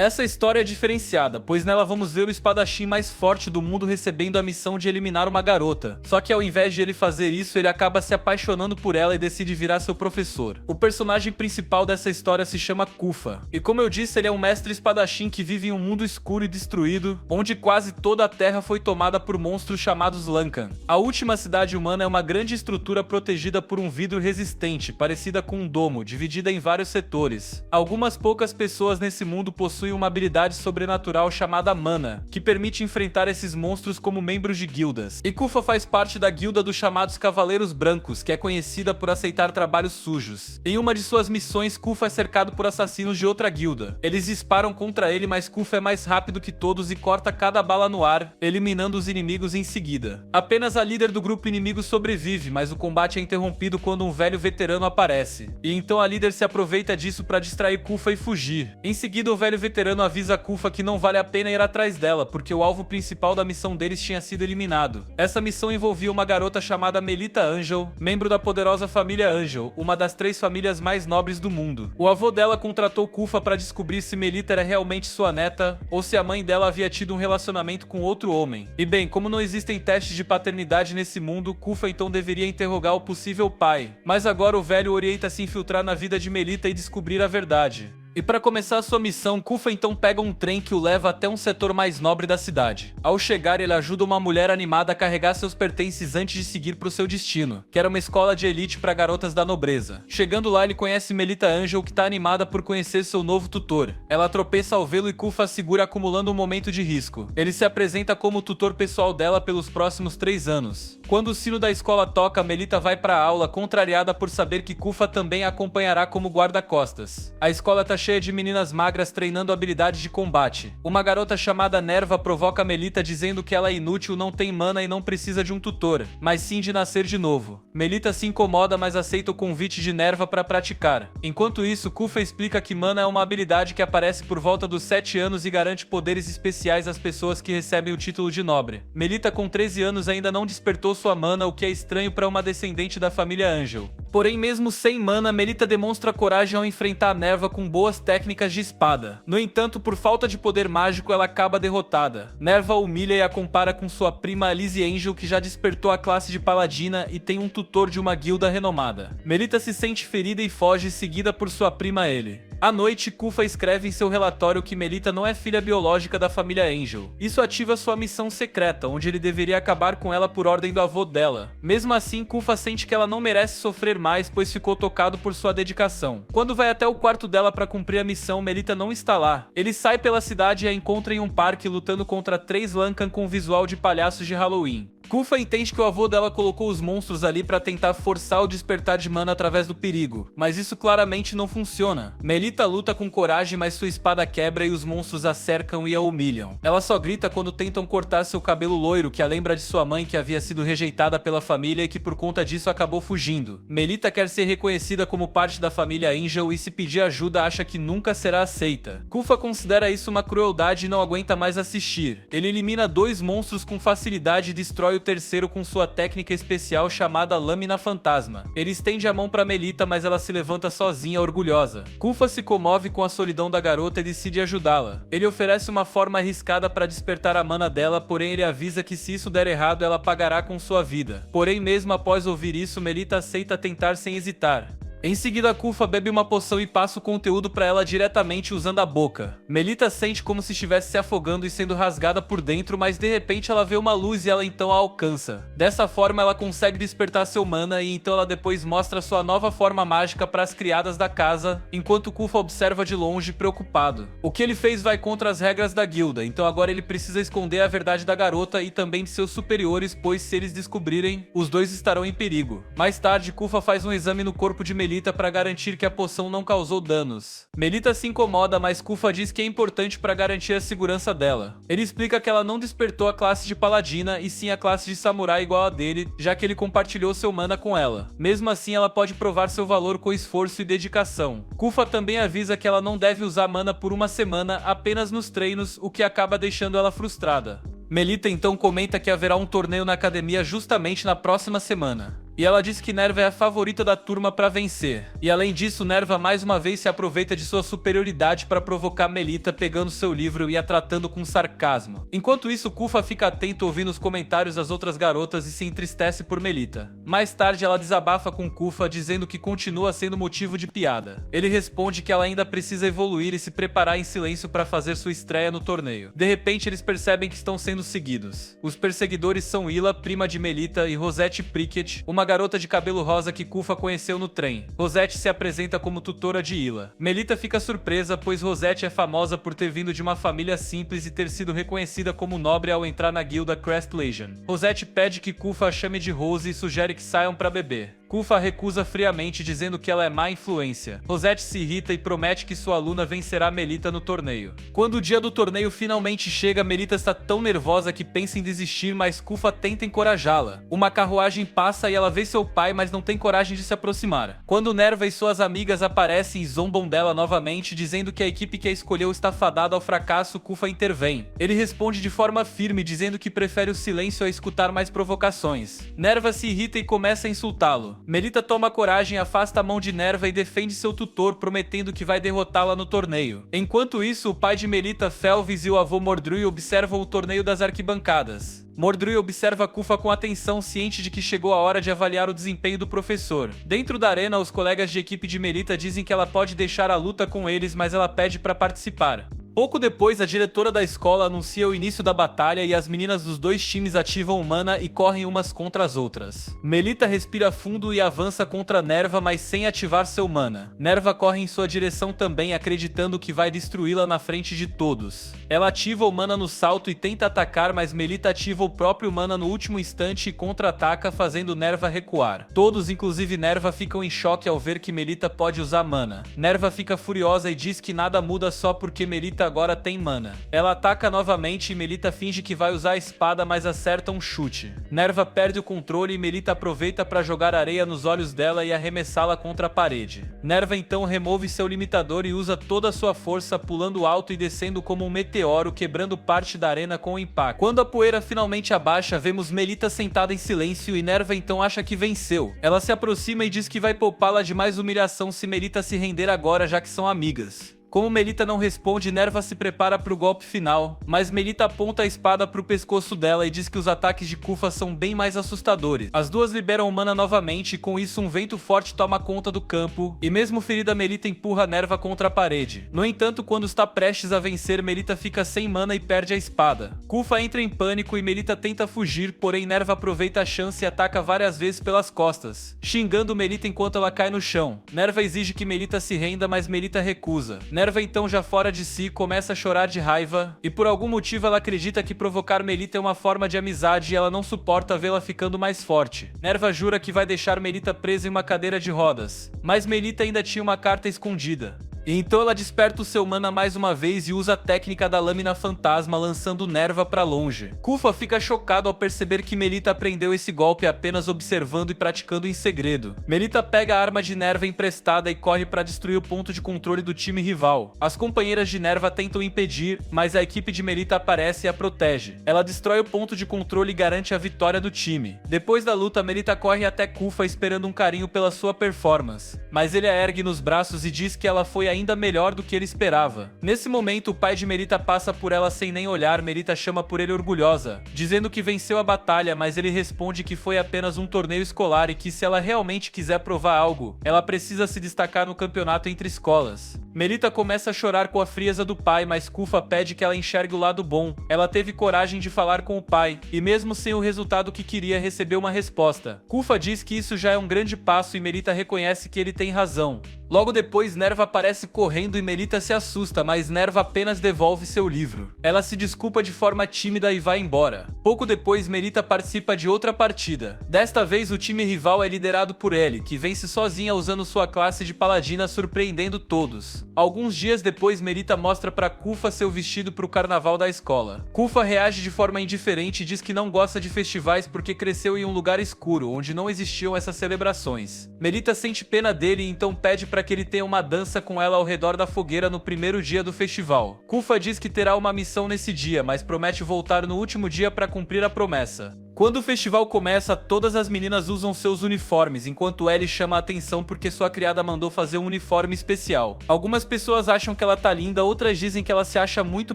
Essa história é diferenciada, pois nela vamos ver o espadachim mais forte do mundo recebendo a missão de eliminar uma garota. Só que ao invés de ele fazer isso, ele acaba se apaixonando por ela e decide virar seu professor. O personagem principal dessa história se chama Kufa. E como eu disse, ele é um mestre espadachim que vive em um mundo escuro e destruído, onde quase toda a terra foi tomada por monstros chamados Lankan. A última cidade humana é uma grande estrutura protegida por um vidro resistente, parecida com um domo, dividida em vários setores. Algumas poucas pessoas nesse mundo possuem uma habilidade sobrenatural chamada Mana, que permite enfrentar esses monstros como membros de guildas. E Kufa faz parte da guilda dos chamados Cavaleiros Brancos, que é conhecida por aceitar trabalhos sujos. Em uma de suas missões, Kufa é cercado por assassinos de outra guilda. Eles disparam contra ele, mas Kufa é mais rápido que todos e corta cada bala no ar, eliminando os inimigos em seguida. Apenas a líder do grupo inimigo sobrevive, mas o combate é interrompido quando um velho veterano aparece. E então a líder se aproveita disso para distrair Kufa e fugir. Em seguida, o velho veterano avisa Kufa que não vale a pena ir atrás dela, porque o alvo principal da missão deles tinha sido eliminado. Essa missão envolvia uma garota chamada Melita Angel, membro da poderosa família Angel, uma das 3 famílias mais nobres do mundo. O avô dela contratou Kufa para descobrir se Melita era realmente sua neta, ou se a mãe dela havia tido um relacionamento com outro homem. E bem, como não existem testes de paternidade nesse mundo, Kufa então deveria interrogar o possível pai. Mas agora o velho orienta a se infiltrar na vida de Melita e descobrir a verdade. E para começar sua missão, Kufa então pega um trem que o leva até um setor mais nobre da cidade. Ao chegar, ele ajuda uma mulher animada a carregar seus pertences antes de seguir para o seu destino, que era uma escola de elite para garotas da nobreza. Chegando lá, ele conhece Melita Angel, que tá animada por conhecer seu novo tutor. Ela tropeça ao vê-lo e Kufa segura acumulando um momento de risco. Ele se apresenta como tutor pessoal dela pelos próximos 3 anos. Quando o sino da escola toca, Melita vai para a aula, contrariada por saber que Kufa também a acompanhará como guarda-costas. A escola tá cheia de meninas magras treinando habilidades de combate. Uma garota chamada Nerva provoca Melita dizendo que ela é inútil, não tem mana e não precisa de um tutor, mas sim de nascer de novo. Melita se incomoda, mas aceita o convite de Nerva para praticar. Enquanto isso, Kufa explica que mana é uma habilidade que aparece por volta dos 7 anos e garante poderes especiais às pessoas que recebem o título de nobre. Melita, com 13 anos, ainda não despertou sua mana, o que é estranho para uma descendente da família Angel. Porém, mesmo sem mana, Melita demonstra coragem ao enfrentar Nerva com boas técnicas de espada. No entanto, por falta de poder mágico, ela acaba derrotada. Nerva a humilha e a compara com sua prima Alice Angel, que já despertou a classe de paladina e tem um tutor de uma guilda renomada. Melita se sente ferida e foge, seguida por sua prima Ellie. À noite, Kufa escreve em seu relatório que Melita não é filha biológica da família Angel. Isso ativa sua missão secreta, onde ele deveria acabar com ela por ordem do avô dela. Mesmo assim, Kufa sente que ela não merece sofrer mais, pois ficou tocado por sua dedicação. Quando vai até o quarto dela para cumprir a missão, Melita não está lá. Ele sai pela cidade e a encontra em um parque lutando contra 3 Lankan com visual de palhaços de Halloween. Kufa entende que o avô dela colocou os monstros ali para tentar forçar o despertar de mana através do perigo, mas isso claramente não funciona. Melita luta com coragem, mas sua espada quebra e os monstros a cercam e a humilham. Ela só grita quando tentam cortar seu cabelo loiro, que a lembra de sua mãe, que havia sido rejeitada pela família e que por conta disso acabou fugindo. Melita quer ser reconhecida como parte da família Angel e, se pedir ajuda, acha que nunca será aceita. Kufa considera isso uma crueldade e não aguenta mais assistir. Ele elimina 2 monstros com facilidade e destrói o terceiro com sua técnica especial chamada Lâmina Fantasma. Ele estende a mão para Melita, mas ela se levanta sozinha, orgulhosa. Kufa se comove com a solidão da garota e decide ajudá-la. Ele oferece uma forma arriscada para despertar a mana dela, porém ele avisa que se isso der errado, ela pagará com sua vida. Porém, mesmo após ouvir isso, Melita aceita tentar sem hesitar. Em seguida, Kufa bebe uma poção e passa o conteúdo para ela diretamente usando a boca. Melita sente como se estivesse se afogando e sendo rasgada por dentro, mas de repente ela vê uma luz e ela então a alcança. Dessa forma, ela consegue despertar seu mana e então ela depois mostra sua nova forma mágica para as criadas da casa, enquanto Kufa observa de longe, preocupado. O que ele fez vai contra as regras da guilda, então agora ele precisa esconder a verdade da garota e também de seus superiores, pois se eles descobrirem, os dois estarão em perigo. Mais tarde, Kufa faz um exame no corpo de Melita para garantir que a poção não causou danos. Melita se incomoda, mas Kufa diz que é importante para garantir a segurança dela. Ele explica que ela não despertou a classe de paladina e sim a classe de samurai igual a dele, já que ele compartilhou seu mana com ela. Mesmo assim, ela pode provar seu valor com esforço e dedicação. Kufa também avisa que ela não deve usar mana por uma semana, apenas nos treinos, o que acaba deixando ela frustrada. Melita então comenta que haverá um torneio na academia justamente na próxima semana. E ela diz que Nerva é a favorita da turma pra vencer. E além disso, Nerva mais uma vez se aproveita de sua superioridade para provocar Melita, pegando seu livro e a tratando com sarcasmo. Enquanto isso, Kufa fica atento ouvindo os comentários das outras garotas e se entristece por Melita. Mais tarde, ela desabafa com Kufa, dizendo que continua sendo motivo de piada. Ele responde que ela ainda precisa evoluir e se preparar em silêncio para fazer sua estreia no torneio. De repente, eles percebem que estão sendo seguidos. Os perseguidores são Ila, prima de Melita, e Rosette Prickett, uma garota de cabelo rosa que Kufa conheceu no trem. Rosette se apresenta como tutora de Ila. Melita fica surpresa, pois Rosette é famosa por ter vindo de uma família simples e ter sido reconhecida como nobre ao entrar na guilda Crest Legion. Rosette pede que Kufa a chame de Rose e sugere que saiam para beber. Kufa recusa friamente, dizendo que ela é má influência. Rosette se irrita e promete que sua aluna vencerá Melita no torneio. Quando o dia do torneio finalmente chega, Melita está tão nervosa que pensa em desistir, mas Kufa tenta encorajá-la. Uma carruagem passa e ela vê seu pai, mas não tem coragem de se aproximar. Quando Nerva e suas amigas aparecem e zombam dela novamente, dizendo que a equipe que a escolheu está fadada ao fracasso, Kufa intervém. Ele responde de forma firme, dizendo que prefere o silêncio a escutar mais provocações. Nerva se irrita e começa a insultá-lo. Melita toma coragem, afasta a mão de Nerva e defende seu tutor, prometendo que vai derrotá-la no torneio. Enquanto isso, o pai de Melita, Felvis, e o avô Mordrui observam o torneio das arquibancadas. Mordrui observa Kufa com atenção, ciente de que chegou a hora de avaliar o desempenho do professor. Dentro da arena, os colegas de equipe de Melita dizem que ela pode deixar a luta com eles, mas ela pede para participar. Pouco depois, a diretora da escola anuncia o início da batalha e as meninas dos dois times ativam o mana e correm umas contra as outras. Melita respira fundo e avança contra Nerva, mas sem ativar seu mana. Nerva corre em sua direção também, acreditando que vai destruí-la na frente de todos. Ela ativa o mana no salto e tenta atacar, mas Melita ativa o próprio mana no último instante e contra-ataca, fazendo Nerva recuar. Todos, inclusive Nerva, ficam em choque ao ver que Melita pode usar mana. Nerva fica furiosa e diz que nada muda só porque Melita agora tem mana. Ela ataca novamente e Melita finge que vai usar a espada, mas acerta um chute. Nerva perde o controle e Melita aproveita para jogar areia nos olhos dela e arremessá-la contra a parede. Nerva então remove seu limitador e usa toda a sua força, pulando alto e descendo como um meteoro, quebrando parte da arena com o impacto. Quando a poeira finalmente abaixa, vemos Melita sentada em silêncio e Nerva então acha que venceu. Ela se aproxima e diz que vai poupá-la de mais humilhação se Melita se render agora, já que são amigas. Como Melita não responde, Nerva se prepara para o golpe final, mas Melita aponta a espada para o pescoço dela e diz que os ataques de Kufa são bem mais assustadores. As duas liberam mana novamente e com isso um vento forte toma conta do campo, e mesmo ferida Melita empurra Nerva contra a parede. No entanto, quando está prestes a vencer, Melita fica sem mana e perde a espada. Kufa entra em pânico e Melita tenta fugir, porém Nerva aproveita a chance e ataca várias vezes pelas costas, xingando Melita enquanto ela cai no chão. Nerva exige que Melita se renda, mas Melita recusa. Nerva então, já fora de si, começa a chorar de raiva, e por algum motivo ela acredita que provocar Melita é uma forma de amizade e ela não suporta vê-la ficando mais forte. Nerva jura que vai deixar Melita presa em uma cadeira de rodas, mas Melita ainda tinha uma carta escondida. E então ela desperta o seu mana mais uma vez e usa a técnica da lâmina fantasma, lançando Nerva pra longe. Kufa fica chocado ao perceber que Melita aprendeu esse golpe apenas observando e praticando em segredo. Melita pega a arma de Nerva emprestada e corre para destruir o ponto de controle do time rival. As companheiras de Nerva tentam impedir, mas a equipe de Melita aparece e a protege. Ela destrói o ponto de controle e garante a vitória do time. Depois da luta, Melita corre até Kufa esperando um carinho pela sua performance, mas ele a ergue nos braços e diz que ela foi ainda melhor do que ele esperava. Nesse momento, o pai de Melita passa por ela sem nem olhar. Melita chama por ele orgulhosa, dizendo que venceu a batalha, mas ele responde que foi apenas um torneio escolar e que se ela realmente quiser provar algo, ela precisa se destacar no campeonato entre escolas. Melita começa a chorar com a frieza do pai, mas Kufa pede que ela enxergue o lado bom. Ela teve coragem de falar com o pai, e mesmo sem o resultado que queria, recebeu uma resposta. Kufa diz que isso já é um grande passo e Melita reconhece que ele tem razão. Logo depois, Nerva aparece correndo e Melita se assusta, mas Nerva apenas devolve seu livro. Ela se desculpa de forma tímida e vai embora. Pouco depois, Melita participa de outra partida. Desta vez, o time rival é liderado por Ellie, que vence sozinha usando sua classe de paladina, surpreendendo todos. Alguns dias depois, Melita mostra para Kufa seu vestido para o carnaval da escola. Kufa reage de forma indiferente e diz que não gosta de festivais porque cresceu em um lugar escuro, onde não existiam essas celebrações. Melita sente pena dele e então pede para que ele tenha uma dança com ela ao redor da fogueira no primeiro dia do festival. Kufa diz que terá uma missão nesse dia, mas promete voltar no último dia para cumprir a promessa. Quando o festival começa, todas as meninas usam seus uniformes, enquanto Ellie chama a atenção porque sua criada mandou fazer um uniforme especial. Algumas pessoas acham que ela tá linda, outras dizem que ela se acha muito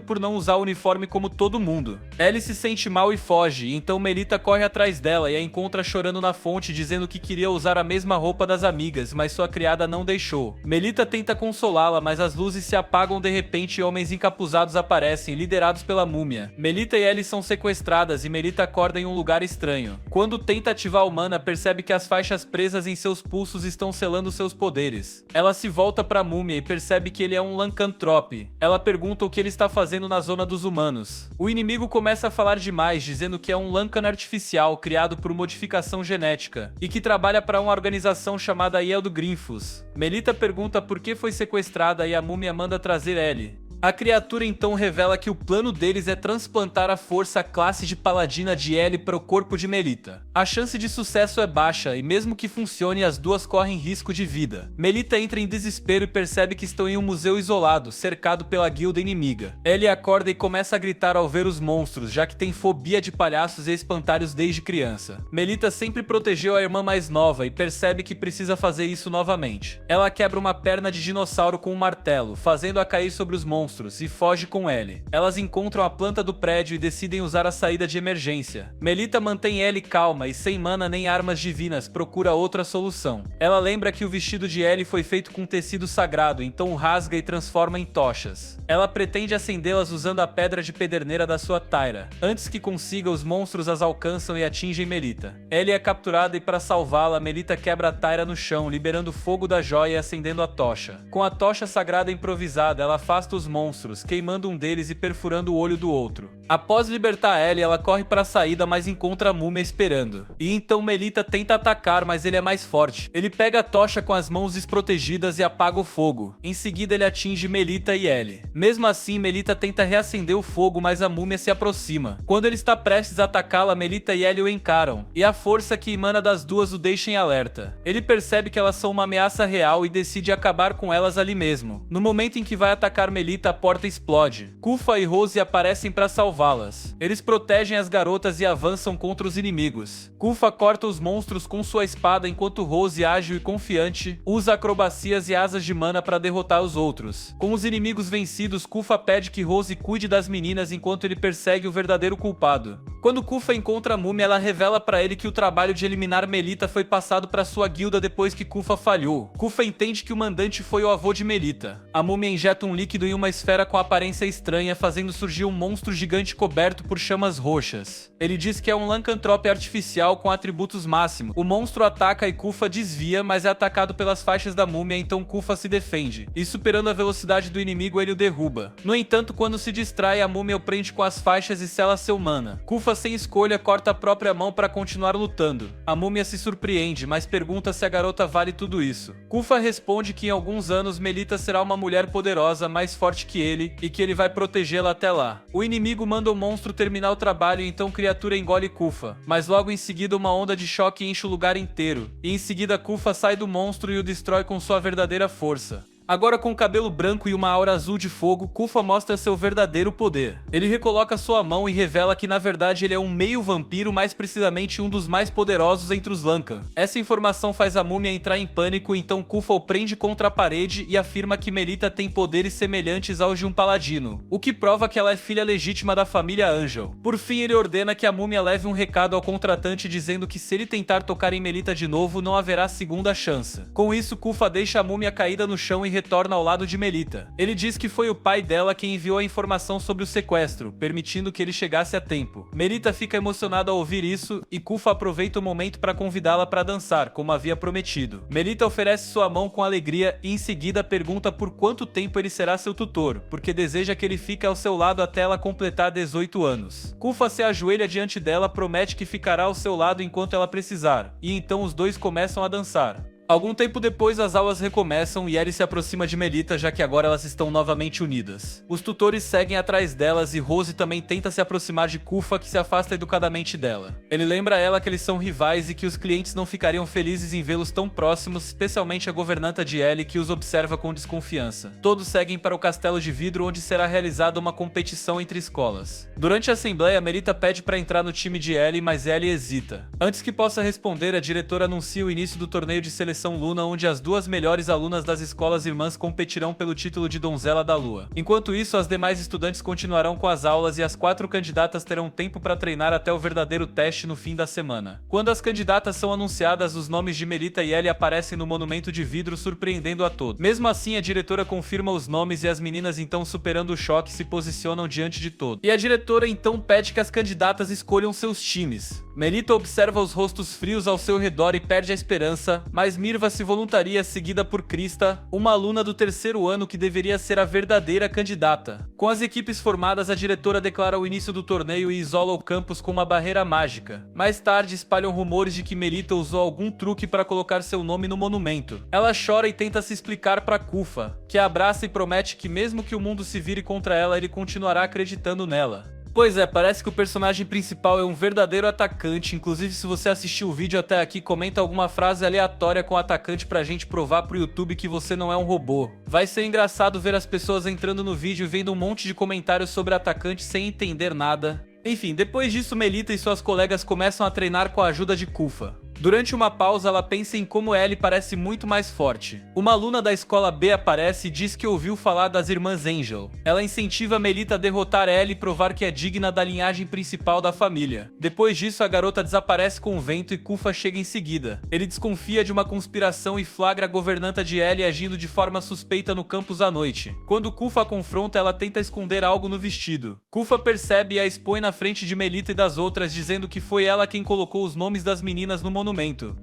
por não usar o uniforme como todo mundo. Ellie se sente mal e foge, então Melita corre atrás dela e a encontra chorando na fonte, dizendo que queria usar a mesma roupa das amigas, mas sua criada não deixou. Melita tenta consolá-la, mas as luzes se apagam de repente e homens encapuzados aparecem, liderados pela múmia. Melita e Ellie são sequestradas e Melita acorda em um lugar estranho. Quando tenta ativar a humana, percebe que as faixas presas em seus pulsos estão selando seus poderes. Ela se volta pra múmia e percebe que ele é um Lycanthrope. Ela pergunta o que ele está fazendo na zona dos humanos. O inimigo começa a falar demais, dizendo que é um Lancan artificial criado por modificação genética e que trabalha para uma organização chamada Eldgrinfus. Melita pergunta por que foi sequestrada e a múmia manda trazer Ellie. A criatura então revela que o plano deles é transplantar a força classe de paladina de Ellie para o corpo de Melita. A chance de sucesso é baixa e mesmo que funcione, as duas correm risco de vida. Melita entra em desespero e percebe que estão em um museu isolado, cercado pela guilda inimiga. Ellie acorda e começa a gritar ao ver os monstros, já que tem fobia de palhaços e espantalhos desde criança. Melita sempre protegeu a irmã mais nova e percebe que precisa fazer isso novamente. Ela quebra uma perna de dinossauro com um martelo, fazendo-a cair sobre os monstros e foge com Ellie. Elas encontram a planta do prédio e decidem usar a saída de emergência. Melita mantém Ellie calma e sem mana nem armas divinas procura outra solução. Ela lembra que o vestido de Ellie foi feito com tecido sagrado, então o rasga e transforma em tochas. Ela pretende acendê-las usando a pedra de pederneira da sua Tyra. Antes que consiga, os monstros as alcançam e atingem Melita. Ellie é capturada e para salvá-la, Melita quebra a Tyra no chão, liberando fogo da joia e acendendo a tocha. Com a tocha sagrada improvisada, ela afasta os monstros, queimando um deles e perfurando o olho do outro. Após libertar Ellie, ela corre para a saída, mas encontra a múmia esperando. E então Melita tenta atacar, mas ele é mais forte. Ele pega a tocha com as mãos desprotegidas e apaga o fogo. Em seguida ele atinge Melita e Ellie. Mesmo assim, Melita tenta reacender o fogo, mas a múmia se aproxima. Quando ele está prestes a atacá-la, Melita e Ellie o encaram, e a força que emana das duas o deixa em alerta. Ele percebe que elas são uma ameaça real e decide acabar com elas ali mesmo. No momento em que vai atacar Melita, a porta explode. Kufa e Rose aparecem para salvá-las. Eles protegem as garotas e avançam contra os inimigos. Kufa corta os monstros com sua espada, enquanto Rose, ágil e confiante, usa acrobacias e asas de mana para derrotar os outros. Com os inimigos vencidos, Kufa pede que Rose cuide das meninas enquanto ele persegue o verdadeiro culpado. Quando Kufa encontra a múmia, ela revela para ele que o trabalho de eliminar Melita foi passado para sua guilda depois que Kufa falhou. Kufa entende que o mandante foi o avô de Melita. A múmia injeta um líquido em uma esfera com aparência estranha, fazendo surgir um monstro gigante coberto por chamas roxas. Ele diz que é um Lycanthrope artificial com atributos máximos. O monstro ataca e Kufa desvia, mas é atacado pelas faixas da múmia, então Kufa se defende. E superando a velocidade do inimigo, ele o derruba. No entanto, quando se distrai, a múmia o prende com as faixas e sela seu mana. Kufa, sem escolha, corta a própria mão para continuar lutando. A múmia se surpreende, mas pergunta se a garota vale tudo isso. Kufa responde que em alguns anos Melita será uma mulher poderosa, mais forte que ele, e que ele vai protegê-la até lá. O inimigo manda o monstro terminar o trabalho e então a criatura engole Kufa. Mas logo em seguida uma onda de choque enche o lugar inteiro. E em seguida Kufa sai do monstro e o destrói com sua verdadeira força. Agora com cabelo branco e uma aura azul de fogo, Kufa mostra seu verdadeiro poder. Ele recoloca sua mão e revela que na verdade ele é um meio vampiro, mais precisamente um dos mais poderosos entre os Lancan. Essa informação faz a múmia entrar em pânico, então Kufa o prende contra a parede e afirma que Melita tem poderes semelhantes aos de um paladino, o que prova que ela é filha legítima da família Angel. Por fim, ele ordena que a múmia leve um recado ao contratante dizendo que se ele tentar tocar em Melita de novo, não haverá segunda chance. Com isso, Kufa deixa a múmia caída no chão e retorna ao lado de Melita. Ele diz que foi o pai dela quem enviou a informação sobre o sequestro, permitindo que ele chegasse a tempo. Melita fica emocionada ao ouvir isso e Kufa aproveita o momento para convidá-la para dançar, como havia prometido. Melita oferece sua mão com alegria e em seguida pergunta por quanto tempo ele será seu tutor, porque deseja que ele fique ao seu lado até ela completar 18 anos. Kufa se ajoelha diante dela, promete que ficará ao seu lado enquanto ela precisar, e então os dois começam a dançar. Algum tempo depois, as aulas recomeçam e Ellie se aproxima de Melita, já que agora elas estão novamente unidas. Os tutores seguem atrás delas e Rose também tenta se aproximar de Kufa, que se afasta educadamente dela. Ele lembra a ela que eles são rivais e que os clientes não ficariam felizes em vê-los tão próximos, especialmente a governanta de Ellie, que os observa com desconfiança. Todos seguem para o castelo de vidro, onde será realizada uma competição entre escolas. Durante a assembleia, Melita pede para entrar no time de Ellie, mas Ellie hesita. Antes que possa responder, a diretora anuncia o início do torneio de seleção Luna, onde as duas melhores alunas das escolas irmãs competirão pelo título de Donzela da Lua. Enquanto isso, as demais estudantes continuarão com as aulas e as 4 candidatas terão tempo para treinar até o verdadeiro teste no fim da semana. Quando as candidatas são anunciadas, os nomes de Melita e Ellie aparecem no monumento de vidro, surpreendendo a todos. Mesmo assim, a diretora confirma os nomes e as meninas, então superando o choque, se posicionam diante de todos. E a diretora então pede que as candidatas escolham seus times. Melita observa os rostos frios ao seu redor e perde a esperança, mas Mirva se voluntaria, seguida por Krista, uma aluna do 3º ano que deveria ser a verdadeira candidata. Com as equipes formadas, a diretora declara o início do torneio e isola o campus com uma barreira mágica. Mais tarde, espalham rumores de que Melita usou algum truque para colocar seu nome no monumento. Ela chora e tenta se explicar para Kufa, que a abraça e promete que mesmo que o mundo se vire contra ela, ele continuará acreditando nela. Pois é, parece que o personagem principal é um verdadeiro atacante. Inclusive, se você assistiu o vídeo até aqui, comenta alguma frase aleatória com o atacante pra gente provar pro YouTube que você não é um robô. Vai ser engraçado ver as pessoas entrando no vídeo e vendo um monte de comentários sobre atacante sem entender nada. Enfim, depois disso, Melita e suas colegas começam a treinar com a ajuda de Kufa. Durante uma pausa, ela pensa em como Ellie parece muito mais forte. Uma aluna da escola B aparece e diz que ouviu falar das irmãs Angel. Ela incentiva Melita a derrotar Ellie e provar que é digna da linhagem principal da família. Depois disso, a garota desaparece com o vento e Kufa chega em seguida. Ele desconfia de uma conspiração e flagra a governanta de Ellie agindo de forma suspeita no campus à noite. Quando Kufa a confronta, ela tenta esconder algo no vestido. Kufa percebe e a expõe na frente de Melita e das outras, dizendo que foi ela quem colocou os nomes das meninas no monumento.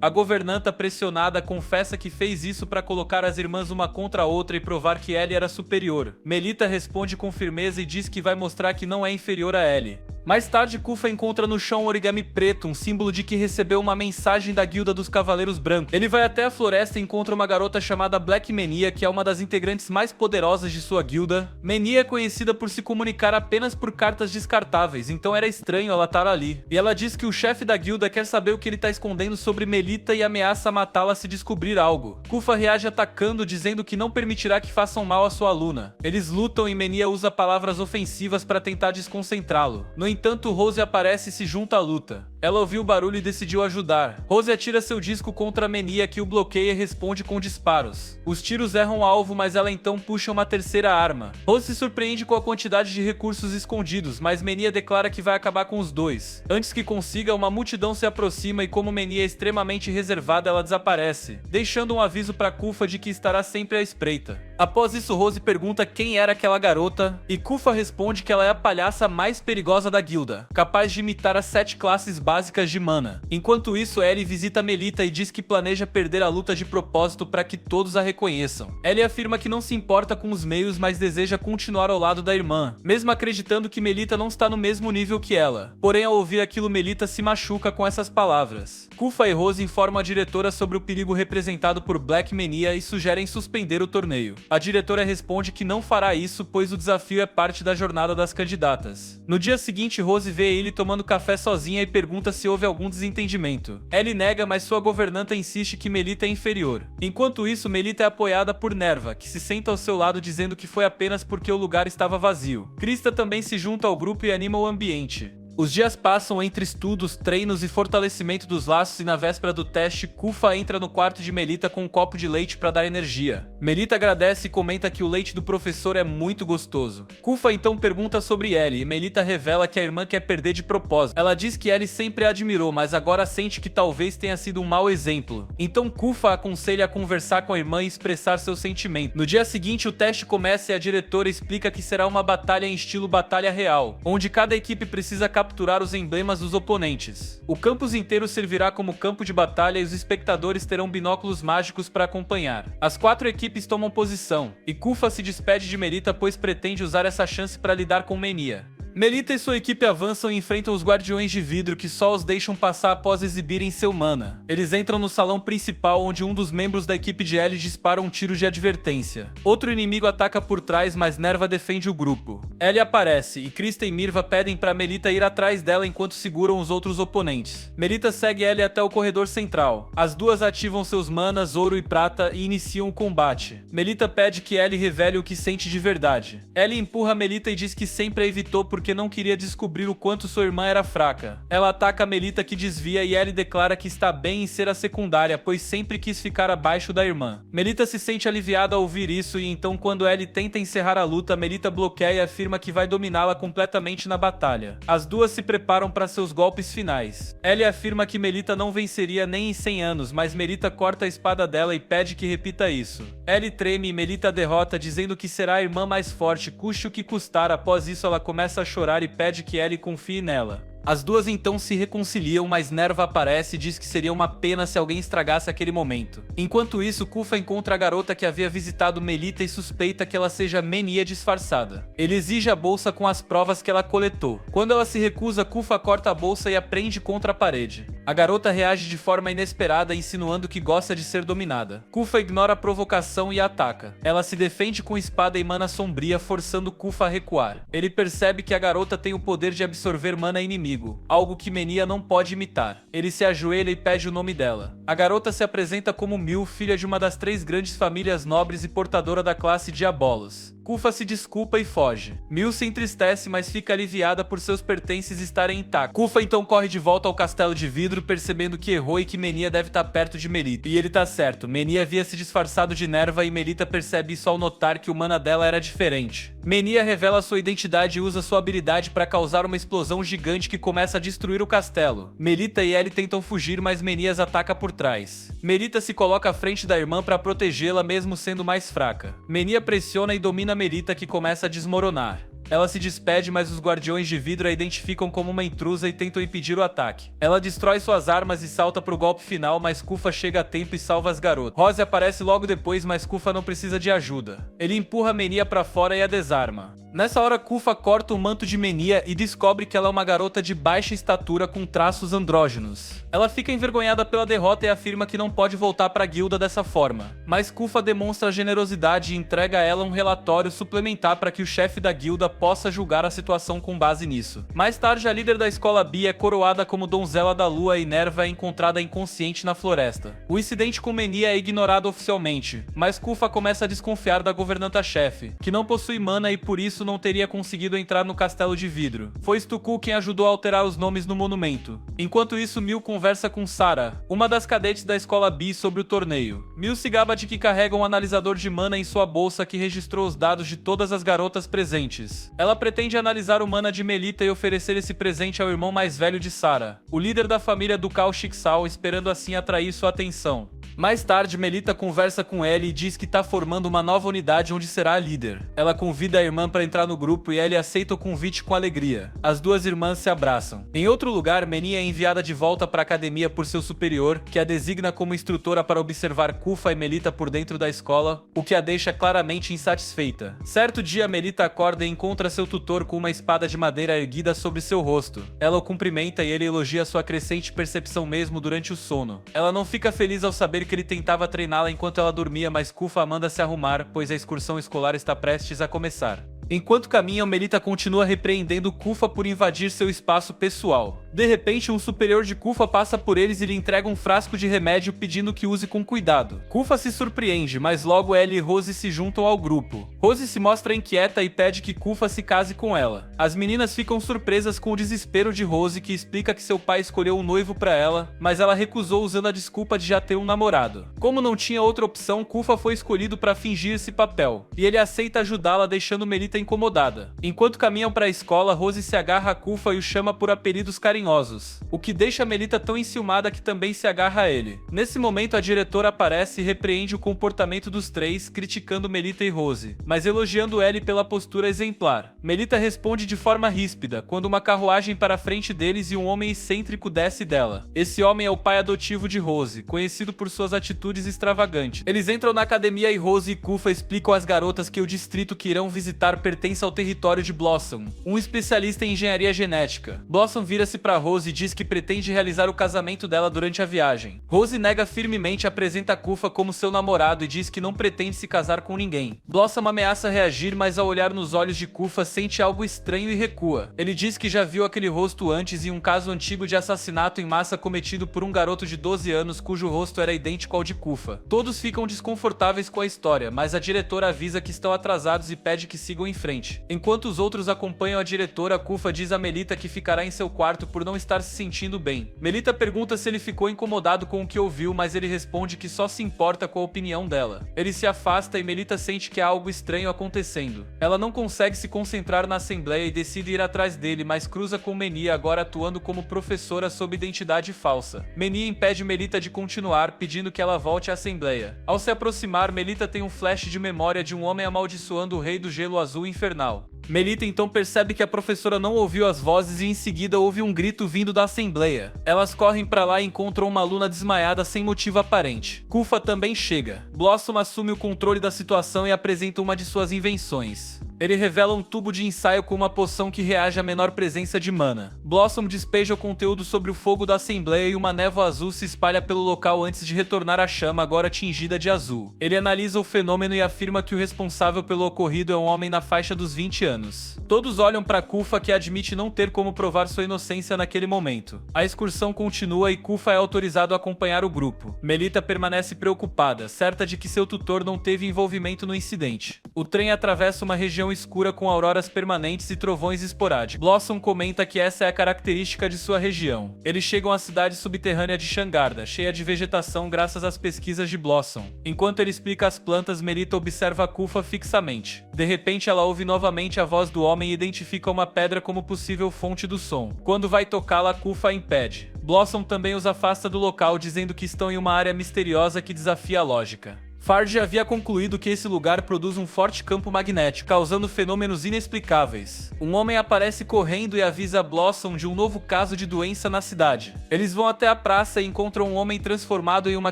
A governanta, pressionada, confessa que fez isso para colocar as irmãs uma contra a outra e provar que Ellie era superior. Melita responde com firmeza e diz que vai mostrar que não é inferior a Ellie. Mais tarde, Kufa encontra no chão um origami preto, um símbolo de que recebeu uma mensagem da Guilda dos Cavaleiros Brancos. Ele vai até a floresta e encontra uma garota chamada Black Menia, que é uma das integrantes mais poderosas de sua guilda. Menia é conhecida por se comunicar apenas por cartas descartáveis, então era estranho ela estar ali. E ela diz que o chefe da guilda quer saber o que ele está escondendo sobre Melita e ameaça matá-la se descobrir algo. Kufa reage atacando, dizendo que não permitirá que façam mal à sua aluna. Eles lutam e Menia usa palavras ofensivas para tentar desconcentrá-lo. No entanto, Rose aparece e se junta à luta. Ela ouviu o barulho e decidiu ajudar. Rose atira seu disco contra Menia, que o bloqueia e responde com disparos. Os tiros erram o alvo, mas ela então puxa uma terceira arma. Rose se surpreende com a quantidade de recursos escondidos, mas Menia declara que vai acabar com os dois. Antes que consiga, uma multidão se aproxima e como Menia é extremamente reservada, ela desaparece, deixando um aviso para Kufa de que estará sempre à espreita. Após isso, Rose pergunta quem era aquela garota, e Kufa responde que ela é a palhaça mais perigosa da guilda, capaz de imitar as 7 classes básicas de mana. Enquanto isso, Ellie visita Melita e diz que planeja perder a luta de propósito para que todos a reconheçam. Ellie afirma que não se importa com os meios, mas deseja continuar ao lado da irmã, mesmo acreditando que Melita não está no mesmo nível que ela. Porém, ao ouvir aquilo, Melita se machuca com essas palavras. Kufa e Rose informam a diretora sobre o perigo representado por Black Menia e sugerem suspender o torneio. A diretora responde que não fará isso, pois o desafio é parte da jornada das candidatas. No dia seguinte, Rose vê ele tomando café sozinha e pergunta se houve algum desentendimento. Ellie nega, mas sua governanta insiste que Melita é inferior. Enquanto isso, Melita é apoiada por Nerva, que se senta ao seu lado dizendo que foi apenas porque o lugar estava vazio. Krista também se junta ao grupo e anima o ambiente. Os dias passam entre estudos, treinos e fortalecimento dos laços e na véspera do teste, Kufa entra no quarto de Melita com um copo de leite para dar energia. Melita agradece e comenta que o leite do professor é muito gostoso. Kufa então pergunta sobre Ellie e Melita revela que a irmã quer perder de propósito. Ela diz que Ellie sempre a admirou, mas agora sente que talvez tenha sido um mau exemplo. Então Kufa a aconselha a conversar com a irmã e expressar seus sentimentos. No dia seguinte, o teste começa e a diretora explica que será uma batalha em estilo batalha real, onde cada equipe precisa capturar os emblemas dos oponentes. O campus inteiro servirá como campo de batalha e os espectadores terão binóculos mágicos para acompanhar. As 4 equipes tomam posição, e Kufa se despede de Melita pois pretende usar essa chance para lidar com Menia. Melita e sua equipe avançam e enfrentam os Guardiões de Vidro que só os deixam passar após exibirem seu mana. Eles entram no salão principal onde um dos membros da equipe de Ellie dispara um tiro de advertência. Outro inimigo ataca por trás, mas Nerva defende o grupo. Ellie aparece e Krista e Mirva pedem para Melita ir atrás dela enquanto seguram os outros oponentes. Melita segue Ellie até o corredor central. As duas ativam seus manas, ouro e prata e iniciam o combate. Melita pede que Ellie revele o que sente de verdade. Ellie empurra Melita e diz que sempre a evitou porque não queria descobrir o quanto sua irmã era fraca. Ela ataca Melita que desvia e Ellie declara que está bem em ser a secundária, pois sempre quis ficar abaixo da irmã. Melita se sente aliviada ao ouvir isso e então quando Ellie tenta encerrar a luta, Melita bloqueia e afirma que vai dominá-la completamente na batalha. As duas se preparam para seus golpes finais. Ellie afirma que Melita não venceria nem em 100 anos, mas Melita corta a espada dela e pede que repita isso. Ellie treme e Melita a derrota, dizendo que será a irmã mais forte, custe o que custar. Após isso ela começa a chorar e pede que Ellie confie nela. As duas então se reconciliam, mas Nerva aparece e diz que seria uma pena se alguém estragasse aquele momento. Enquanto isso, Kufa encontra a garota que havia visitado Melita e suspeita que ela seja Menia disfarçada. Ele exige a bolsa com as provas que ela coletou. Quando ela se recusa, Kufa corta a bolsa e a prende contra a parede. A garota reage de forma inesperada, insinuando que gosta de ser dominada. Kufa ignora a provocação e a ataca. Ela se defende com espada e mana sombria, forçando Kufa a recuar. Ele percebe que a garota tem o poder de absorver mana inimigo, algo que Menia não pode imitar. Ele se ajoelha e pede o nome dela. A garota se apresenta como Mil, filha de uma das 3 grandes famílias nobres e portadora da classe Diabolos. Kufa se desculpa e foge. Mil se entristece, mas fica aliviada por seus pertences estarem intactos. Kufa então corre de volta ao castelo de vidro, percebendo que errou e que Menia deve estar perto de Melita. E ele tá certo, Menia havia se disfarçado de Nerva e Melita percebe isso ao notar que o mana dela era diferente. Menia revela sua identidade e usa sua habilidade para causar uma explosão gigante que começa a destruir o castelo. Melita e Ellie tentam fugir, mas Menia as ataca por trás. Melita se coloca à frente da irmã para protegê-la mesmo sendo mais fraca. Menia pressiona e domina Melita, que começa a desmoronar. Ela se despede, mas os Guardiões de Vidro a identificam como uma intrusa e tentam impedir o ataque. Ela destrói suas armas e salta pro golpe final, mas Kufa chega a tempo e salva as garotas. Rose aparece logo depois, mas Kufa não precisa de ajuda. Ele empurra Menia pra fora e a desarma. Nessa hora, Kufa corta o manto de Menia e descobre que ela é uma garota de baixa estatura com traços andrógenos. Ela fica envergonhada pela derrota e afirma que não pode voltar pra guilda dessa forma. Mas Kufa demonstra generosidade e entrega a ela um relatório suplementar para que o chefe da guilda possa julgar a situação com base nisso. Mais tarde, a líder da escola B é coroada como Donzela da Lua e Nerva é encontrada inconsciente na floresta. O incidente com Menia é ignorado oficialmente, mas Kufa começa a desconfiar da governanta-chefe, que não possui mana e por isso não teria conseguido entrar no castelo de vidro. Foi Stuku quem ajudou a alterar os nomes no monumento. Enquanto isso, Mil conversa com Sara, uma das cadetes da escola B, sobre o torneio. Mil se gaba de que carrega um analisador de mana em sua bolsa que registrou os dados de todas as garotas presentes. Ela pretende analisar o mana de Melita e oferecer esse presente ao irmão mais velho de Sara, o líder da família ducal Chixal, esperando assim atrair sua atenção. Mais tarde, Melita conversa com Ellie e diz que tá formando uma nova unidade onde será a líder. Ela convida a irmã para entrar no grupo e Ellie aceita o convite com alegria. As duas irmãs se abraçam. Em outro lugar, Menia é enviada de volta para a academia por seu superior, que a designa como instrutora para observar Kufa e Melita por dentro da escola, o que a deixa claramente insatisfeita. Certo dia, Melita acorda e encontra seu tutor com uma espada de madeira erguida sobre seu rosto. Ela o cumprimenta e ele elogia sua crescente percepção mesmo durante o sono. Ela não fica feliz ao saber que ele tentava treiná-la enquanto ela dormia, mas Kufa manda se arrumar, pois a excursão escolar está prestes a começar. Enquanto caminham, Melita continua repreendendo Kufa por invadir seu espaço pessoal. De repente, um superior de Kufa passa por eles e lhe entrega um frasco de remédio pedindo que use com cuidado. Kufa se surpreende, mas logo Ellie e Rose se juntam ao grupo. Rose se mostra inquieta e pede que Kufa se case com ela. As meninas ficam surpresas com o desespero de Rose, que explica que seu pai escolheu um noivo pra ela, mas ela recusou usando a desculpa de já ter um namorado. Como não tinha outra opção, Kufa foi escolhido para fingir esse papel, e ele aceita ajudá-la, deixando Melita incomodada. Enquanto caminham para a escola, Rose se agarra a Kufa e o chama por apelidos carinhosos. carinhosos, o que deixa Melita tão enciumada que também se agarra a ele. Nesse momento a diretora aparece e repreende o comportamento dos três, criticando Melita e Rose, mas elogiando Ellie pela postura exemplar. Melita responde de forma ríspida, quando uma carruagem para a frente deles e um homem excêntrico desce dela. Esse homem é o pai adotivo de Rose, conhecido por suas atitudes extravagantes. Eles entram na academia e Rose e Kufa explicam às garotas que o distrito que irão visitar pertence ao território de Blossom, um especialista em engenharia genética. Blossom vira-se para Rose e diz que pretende realizar o casamento dela durante a viagem. Rose nega firmemente e apresenta Kufa como seu namorado e diz que não pretende se casar com ninguém. Blossom ameaça reagir, mas ao olhar nos olhos de Kufa sente algo estranho e recua. Ele diz que já viu aquele rosto antes em um caso antigo de assassinato em massa cometido por um garoto de 12 anos cujo rosto era idêntico ao de Kufa. Todos ficam desconfortáveis com a história, mas a diretora avisa que estão atrasados e pede que sigam em frente. Enquanto os outros acompanham a diretora, Kufa diz a Melita que ficará em seu quarto por não estar se sentindo bem. Melita pergunta se ele ficou incomodado com o que ouviu, mas ele responde que só se importa com a opinião dela. Ele se afasta e Melita sente que há algo estranho acontecendo. Ela não consegue se concentrar na assembleia e decide ir atrás dele, mas cruza com Menia, agora atuando como professora sob identidade falsa. Menia impede Melita de continuar, pedindo que ela volte à assembleia. Ao se aproximar, Melita tem um flash de memória de um homem amaldiçoando o rei do gelo azul infernal. Melita então percebe que a professora não ouviu as vozes e em seguida ouve um grito vindo da assembleia. Elas correm pra lá e encontram uma aluna desmaiada sem motivo aparente. Kufa também chega. Blossom assume o controle da situação e apresenta uma de suas invenções. Ele revela um tubo de ensaio com uma poção que reage à menor presença de mana. Blossom despeja o conteúdo sobre o fogo da assembleia e uma névoa azul se espalha pelo local antes de retornar à chama, agora tingida de azul. Ele analisa o fenômeno e afirma que o responsável pelo ocorrido é um homem na faixa dos 20 anos. Todos olham para Kufa, que admite não ter como provar sua inocência naquele momento. A excursão continua e Kufa é autorizado a acompanhar o grupo. Melita permanece preocupada, certa de que seu tutor não teve envolvimento no incidente. O trem atravessa uma região escura com auroras permanentes e trovões esporádicos. Blossom comenta que essa é a característica de sua região. Eles chegam à cidade subterrânea de Shangarda, cheia de vegetação graças às pesquisas de Blossom. Enquanto ele explica as plantas, Melita observa Kufa fixamente. De repente ela ouve novamente a voz do homem e identifica uma pedra como possível fonte do som. Quando vai tocá-la, Kufa a impede. Blossom também os afasta do local, dizendo que estão em uma área misteriosa que desafia a lógica. Fard havia concluído que esse lugar produz um forte campo magnético, causando fenômenos inexplicáveis. Um homem aparece correndo e avisa Blossom de um novo caso de doença na cidade. Eles vão até a praça e encontram um homem transformado em uma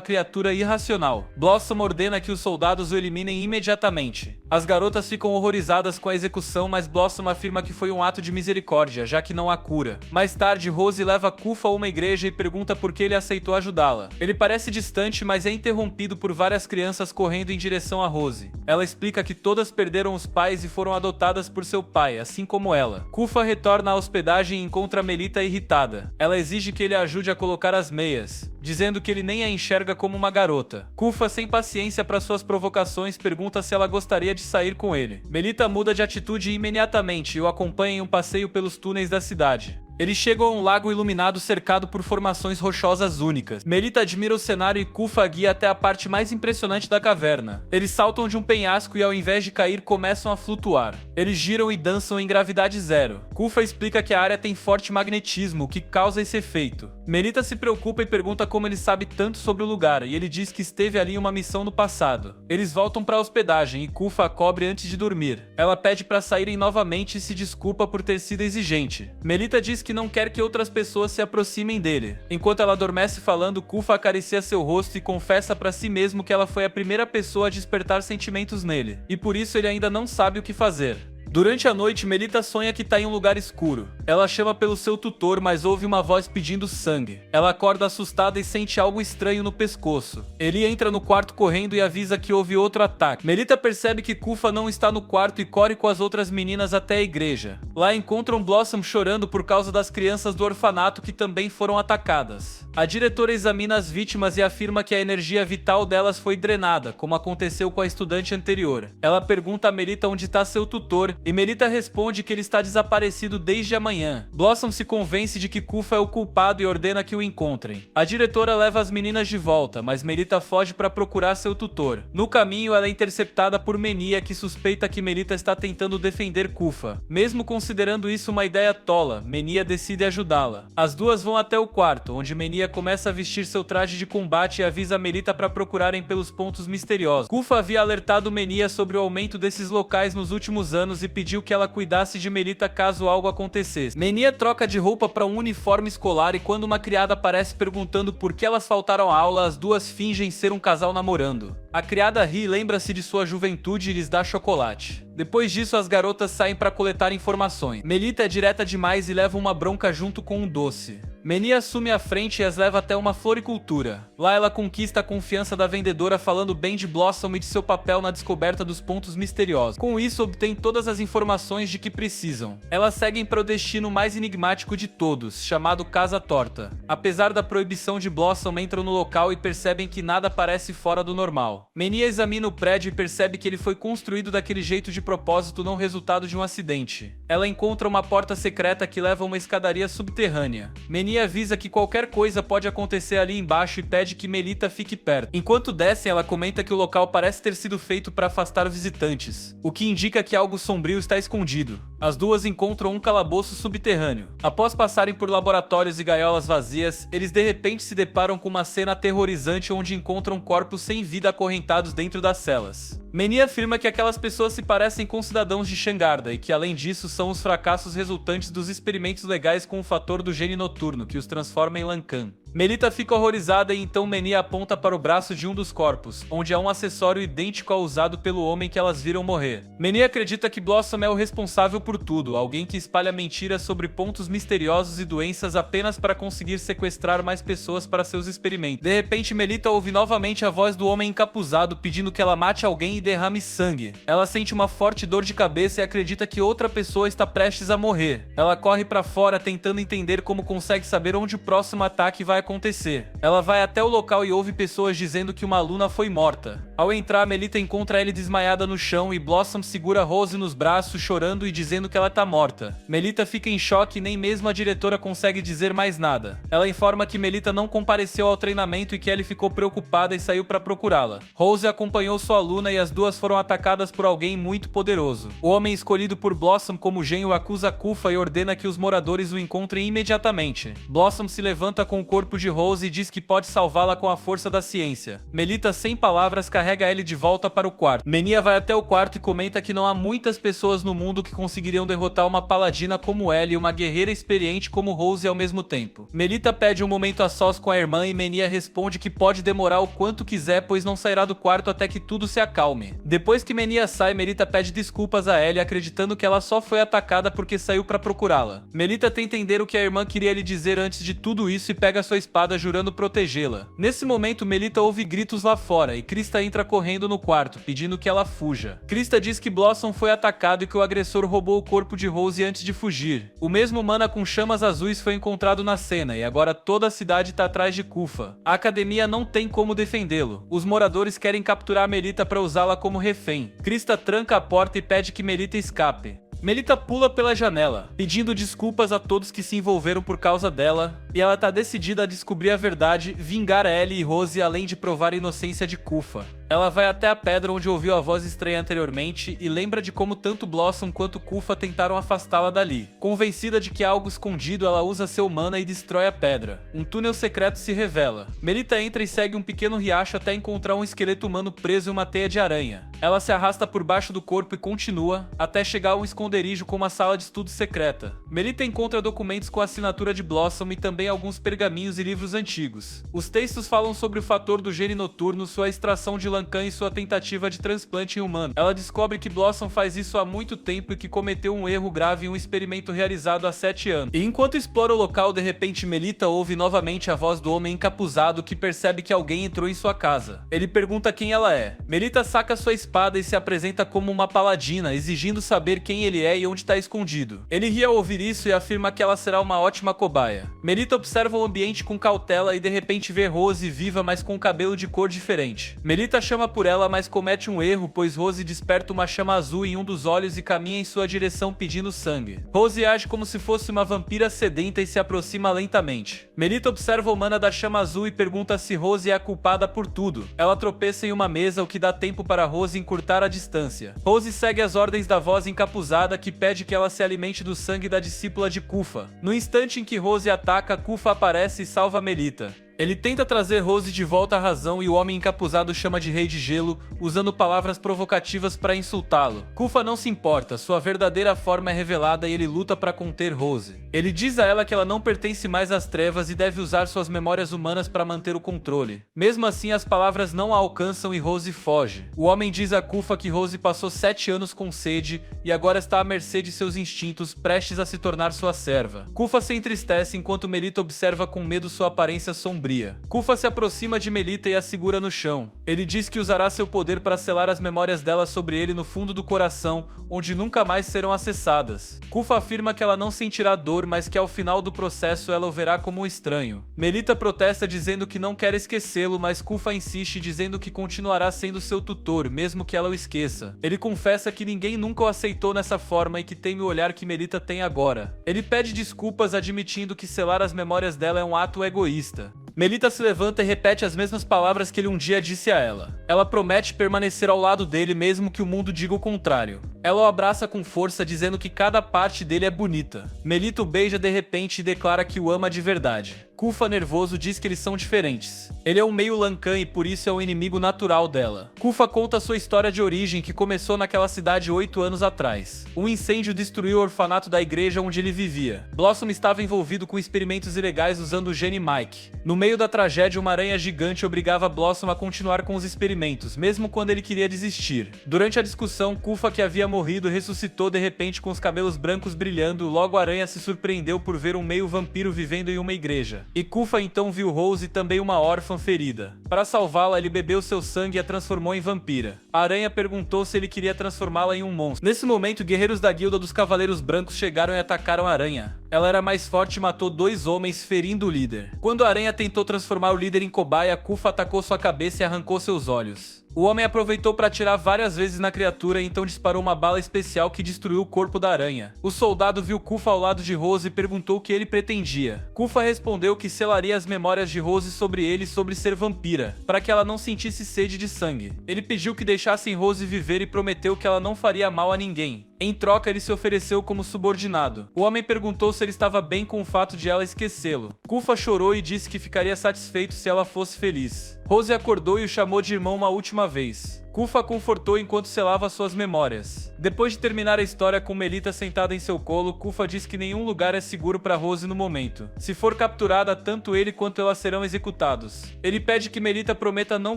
criatura irracional. Blossom ordena que os soldados o eliminem imediatamente. As garotas ficam horrorizadas com a execução, mas Blossom afirma que foi um ato de misericórdia, já que não há cura. Mais tarde, Rose leva Kufa a uma igreja e pergunta por que ele aceitou ajudá-la. Ele parece distante, mas é interrompido por várias crianças correndo em direção a Rose. Ela explica que todas perderam os pais e foram adotadas por seu pai, assim como ela. Kufa retorna à hospedagem e encontra Melita irritada. Ela exige que ele a ajude a colocar as meias, dizendo que ele nem a enxerga como uma garota. Kufa, sem paciência para suas provocações, pergunta se ela gostaria de sair com ele. Melita muda de atitude imediatamente e o acompanha em um passeio pelos túneis da cidade. Eles chegam a um lago iluminado cercado por formações rochosas únicas. Melita admira o cenário e Kufa guia até a parte mais impressionante da caverna. Eles saltam de um penhasco e ao invés de cair começam a flutuar. Eles giram e dançam em gravidade zero. Kufa explica que a área tem forte magnetismo, o que causa esse efeito. Melita se preocupa e pergunta como ele sabe tanto sobre o lugar, e ele diz que esteve ali em uma missão no passado. Eles voltam para a hospedagem e Kufa a cobre antes de dormir. Ela pede para saírem novamente e se desculpa por ter sido exigente. Melita diz que não quer que outras pessoas se aproximem dele. Enquanto ela adormece falando, Kufa acaricia seu rosto e confessa para si mesmo que ela foi a primeira pessoa a despertar sentimentos nele, e por isso ele ainda não sabe o que fazer. Durante a noite, Melita sonha que tá em um lugar escuro. Ela chama pelo seu tutor, mas ouve uma voz pedindo sangue. Ela acorda assustada e sente algo estranho no pescoço. Ele entra no quarto correndo e avisa que houve outro ataque. Melita percebe que Kufa não está no quarto e corre com as outras meninas até a igreja. Lá encontram Blossom chorando por causa das crianças do orfanato que também foram atacadas. A diretora examina as vítimas e afirma que a energia vital delas foi drenada, como aconteceu com a estudante anterior. Ela pergunta a Melita onde está seu tutor e Melita responde que ele está desaparecido desde amanhã. Blossom se convence de que Kufa é o culpado e ordena que o encontrem. A diretora leva as meninas de volta, mas Melita foge para procurar seu tutor. No caminho, ela é interceptada por Menia, que suspeita que Melita está tentando defender Kufa. Mesmo considerando isso uma ideia tola, Menia decide ajudá-la. As duas vão até o quarto, onde Menia começa a vestir seu traje de combate e avisa Melita para procurarem pelos pontos misteriosos. Kufa havia alertado Menia sobre o aumento desses locais nos últimos anos e pediu que ela cuidasse de Melita caso algo acontecesse. Menia troca de roupa para um uniforme escolar e quando uma criada aparece perguntando por que elas faltaram à aula, as duas fingem ser um casal namorando. A criada ri e lembra-se de sua juventude e lhes dá chocolate. Depois disso, as garotas saem para coletar informações. Melita é direta demais e leva uma bronca junto com um doce. Menia assume a frente e as leva até uma floricultura. Lá ela conquista a confiança da vendedora falando bem de Blossom e de seu papel na descoberta dos pontos misteriosos. Com isso, obtém todas as informações de que precisam. Elas seguem para o destino mais enigmático de todos, chamado Casa Torta. Apesar da proibição de Blossom, entram no local e percebem que nada parece fora do normal. Menia examina o prédio e percebe que ele foi construído daquele jeito de propósito, não resultado de um acidente. Ela encontra uma porta secreta que leva a uma escadaria subterrânea. Menia avisa que qualquer coisa pode acontecer ali embaixo e pede que Melita fique perto. Enquanto descem, ela comenta que o local parece ter sido feito para afastar visitantes, o que indica que algo sombrio está escondido. As duas encontram um calabouço subterrâneo. Após passarem por laboratórios e gaiolas vazias, eles de repente se deparam com uma cena aterrorizante onde encontram corpos sem vida acorrentados dentro das celas. Menia afirma que aquelas pessoas se parecem com cidadãos de Xangarda e que, além disso, são os fracassos resultantes dos experimentos legais com o fator do gene noturno, que os transforma em Lancan. Melita fica horrorizada e então Menia aponta para o braço de um dos corpos, onde há um acessório idêntico ao usado pelo homem que elas viram morrer. Menia acredita que Blossom é o responsável por tudo, alguém que espalha mentiras sobre pontos misteriosos e doenças apenas para conseguir sequestrar mais pessoas para seus experimentos. De repente, Melita ouve novamente a voz do homem encapuzado pedindo que ela mate alguém e derrame sangue. Ela sente uma forte dor de cabeça e acredita que outra pessoa está prestes a morrer. Ela corre para fora tentando entender como consegue saber onde o próximo ataque vai acontecer. Ela vai até o local e ouve pessoas dizendo que uma aluna foi morta. Ao entrar, Melita encontra Ellie desmaiada no chão e Blossom segura Rose nos braços, chorando e dizendo que ela tá morta. Melita fica em choque e nem mesmo a diretora consegue dizer mais nada. Ela informa que Melita não compareceu ao treinamento e que Ellie ficou preocupada e saiu para procurá-la. Rose acompanhou sua aluna e as duas foram atacadas por alguém muito poderoso. O homem escolhido por Blossom como genro acusa Kufa e ordena que os moradores o encontrem imediatamente. Blossom se levanta com o corpo de Rose e diz que pode salvá-la com a força da ciência. Melita, sem palavras, carrega ele de volta para o quarto. Menia vai até o quarto e comenta que não há muitas pessoas no mundo que conseguiriam derrotar uma paladina como ela e uma guerreira experiente como Rose ao mesmo tempo. Melita pede um momento a sós com a irmã e Menia responde que pode demorar o quanto quiser, pois não sairá do quarto até que tudo se acalme. Depois que Menia sai, Melita pede desculpas a Ellie, acreditando que ela só foi atacada porque saiu para procurá-la. Melita tenta entender o que a irmã queria lhe dizer antes de tudo isso e pega sua espada jurando protegê-la. Nesse momento, Melita ouve gritos lá fora e Krista entra correndo no quarto, pedindo que ela fuja. Krista diz que Blossom foi atacado e que o agressor roubou o corpo de Rose antes de fugir. O mesmo mana com chamas azuis foi encontrado na cena e agora toda a cidade tá atrás de Kufa. A academia não tem como defendê-lo. Os moradores querem capturar Melita para usá-la como refém. Krista tranca a porta e pede que Melita escape. Melita pula pela janela, pedindo desculpas a todos que se envolveram por causa dela, e ela tá decidida a descobrir a verdade, vingar Ellie e Rose além de provar a inocência de Kufa. Ela vai até a pedra onde ouviu a voz estranha anteriormente e lembra de como tanto Blossom quanto Kufa tentaram afastá-la dali. Convencida de que há algo escondido, ela usa seu mana e destrói a pedra. Um túnel secreto se revela. Melita entra e segue um pequeno riacho até encontrar um esqueleto humano preso em uma teia de aranha. Ela se arrasta por baixo do corpo e continua, até chegar a um esconderijo com uma sala de estudo secreta. Melita encontra documentos com a assinatura de Blossom e também alguns pergaminhos e livros antigos. Os textos falam sobre o fator do gene noturno, sua extração de Lancan e sua tentativa de transplante em humano. Ela descobre que Blossom faz isso há muito tempo e que cometeu um erro grave em um experimento realizado há 7 anos. E enquanto explora o local, de repente Melita ouve novamente a voz do homem encapuzado que percebe que alguém entrou em sua casa. Ele pergunta quem ela é. Melita saca sua espada e se apresenta como uma paladina, exigindo saber quem ele é e onde está escondido. Ele ri ao ouvir isso e afirma que ela será uma ótima cobaia. Melita observa o ambiente com cautela e de repente vê Rose viva, mas com cabelo de cor diferente. Melita chama por ela, mas comete um erro, pois Rose desperta uma chama azul em um dos olhos e caminha em sua direção pedindo sangue. Rose age como se fosse uma vampira sedenta e se aproxima lentamente. Melita observa a humana da chama azul e pergunta se Rose é a culpada por tudo. Ela tropeça em uma mesa, o que dá tempo para Rose encurtar a distância. Rose segue as ordens da voz encapuzada, que pede que ela se alimente do sangue da discípula de Kufa. No instante em que Rose ataca, Kufa aparece e salva Melita. Ele tenta trazer Rose de volta à razão e o homem encapuzado chama de Rei de Gelo, usando palavras provocativas para insultá-lo. Kufa não se importa, sua verdadeira forma é revelada e ele luta para conter Rose. Ele diz a ela que ela não pertence mais às trevas e deve usar suas memórias humanas para manter o controle. Mesmo assim, as palavras não a alcançam e Rose foge. O homem diz a Kufa que Rose passou 7 anos com sede e agora está à mercê de seus instintos, prestes a se tornar sua serva. Kufa se entristece enquanto Melita observa com medo sua aparência sombria. Kufa se aproxima de Melita e a segura no chão. Ele diz que usará seu poder para selar as memórias dela sobre ele no fundo do coração, onde nunca mais serão acessadas. Kufa afirma que ela não sentirá dor, mas que ao final do processo ela o verá como um estranho. Melita protesta dizendo que não quer esquecê-lo, mas Kufa insiste dizendo que continuará sendo seu tutor, mesmo que ela o esqueça. Ele confessa que ninguém nunca o aceitou nessa forma e que teme o olhar que Melita tem agora. Ele pede desculpas admitindo que selar as memórias dela é um ato egoísta. Melita se levanta e repete as mesmas palavras que ele um dia disse a ela. Ela promete permanecer ao lado dele mesmo que o mundo diga o contrário. Ela o abraça com força, dizendo que cada parte dele é bonita. Melita o beija de repente e declara que o ama de verdade. Kufa, nervoso, diz que eles são diferentes. Ele é um meio Lankan e por isso é o inimigo natural dela. Kufa conta sua história de origem, que começou naquela cidade 8 anos atrás. Um incêndio destruiu o orfanato da igreja onde ele vivia. Blossom estava envolvido com experimentos ilegais usando o gene Mike. No meio da tragédia, uma aranha gigante obrigava Blossom a continuar com os experimentos, mesmo quando ele queria desistir. Durante a discussão, Kufa, que havia morrido, ressuscitou de repente com os cabelos brancos brilhando. Logo, a aranha se surpreendeu por ver um meio vampiro vivendo em uma igreja. E Kufa então viu Rose, também uma órfã ferida. Para salvá-la, ele bebeu seu sangue e a transformou em vampira. A aranha perguntou se ele queria transformá-la em um monstro. Nesse momento, guerreiros da Guilda dos Cavaleiros Brancos chegaram e atacaram a aranha. Ela era mais forte e matou 2 homens, ferindo o líder. Quando a aranha tentou transformar o líder em cobaia, Kufa atacou sua cabeça e arrancou seus olhos. O homem aproveitou para atirar várias vezes na criatura e então disparou uma bala especial que destruiu o corpo da aranha. O soldado viu Kufa ao lado de Rose e perguntou o que ele pretendia. Kufa respondeu que selaria as memórias de Rose sobre ele e sobre ser vampira, para que ela não sentisse sede de sangue. Ele pediu que deixassem Rose viver e prometeu que ela não faria mal a ninguém. Em troca, ele se ofereceu como subordinado. O homem perguntou se ele estava bem com o fato de ela esquecê-lo. Kufa chorou e disse que ficaria satisfeito se ela fosse feliz. Rose acordou e o chamou de irmão uma última vez. Kufa confortou enquanto selava suas memórias. Depois de terminar a história com Melita sentada em seu colo, Kufa diz que nenhum lugar é seguro para Rose no momento. Se for capturada, tanto ele quanto ela serão executados. Ele pede que Melita prometa não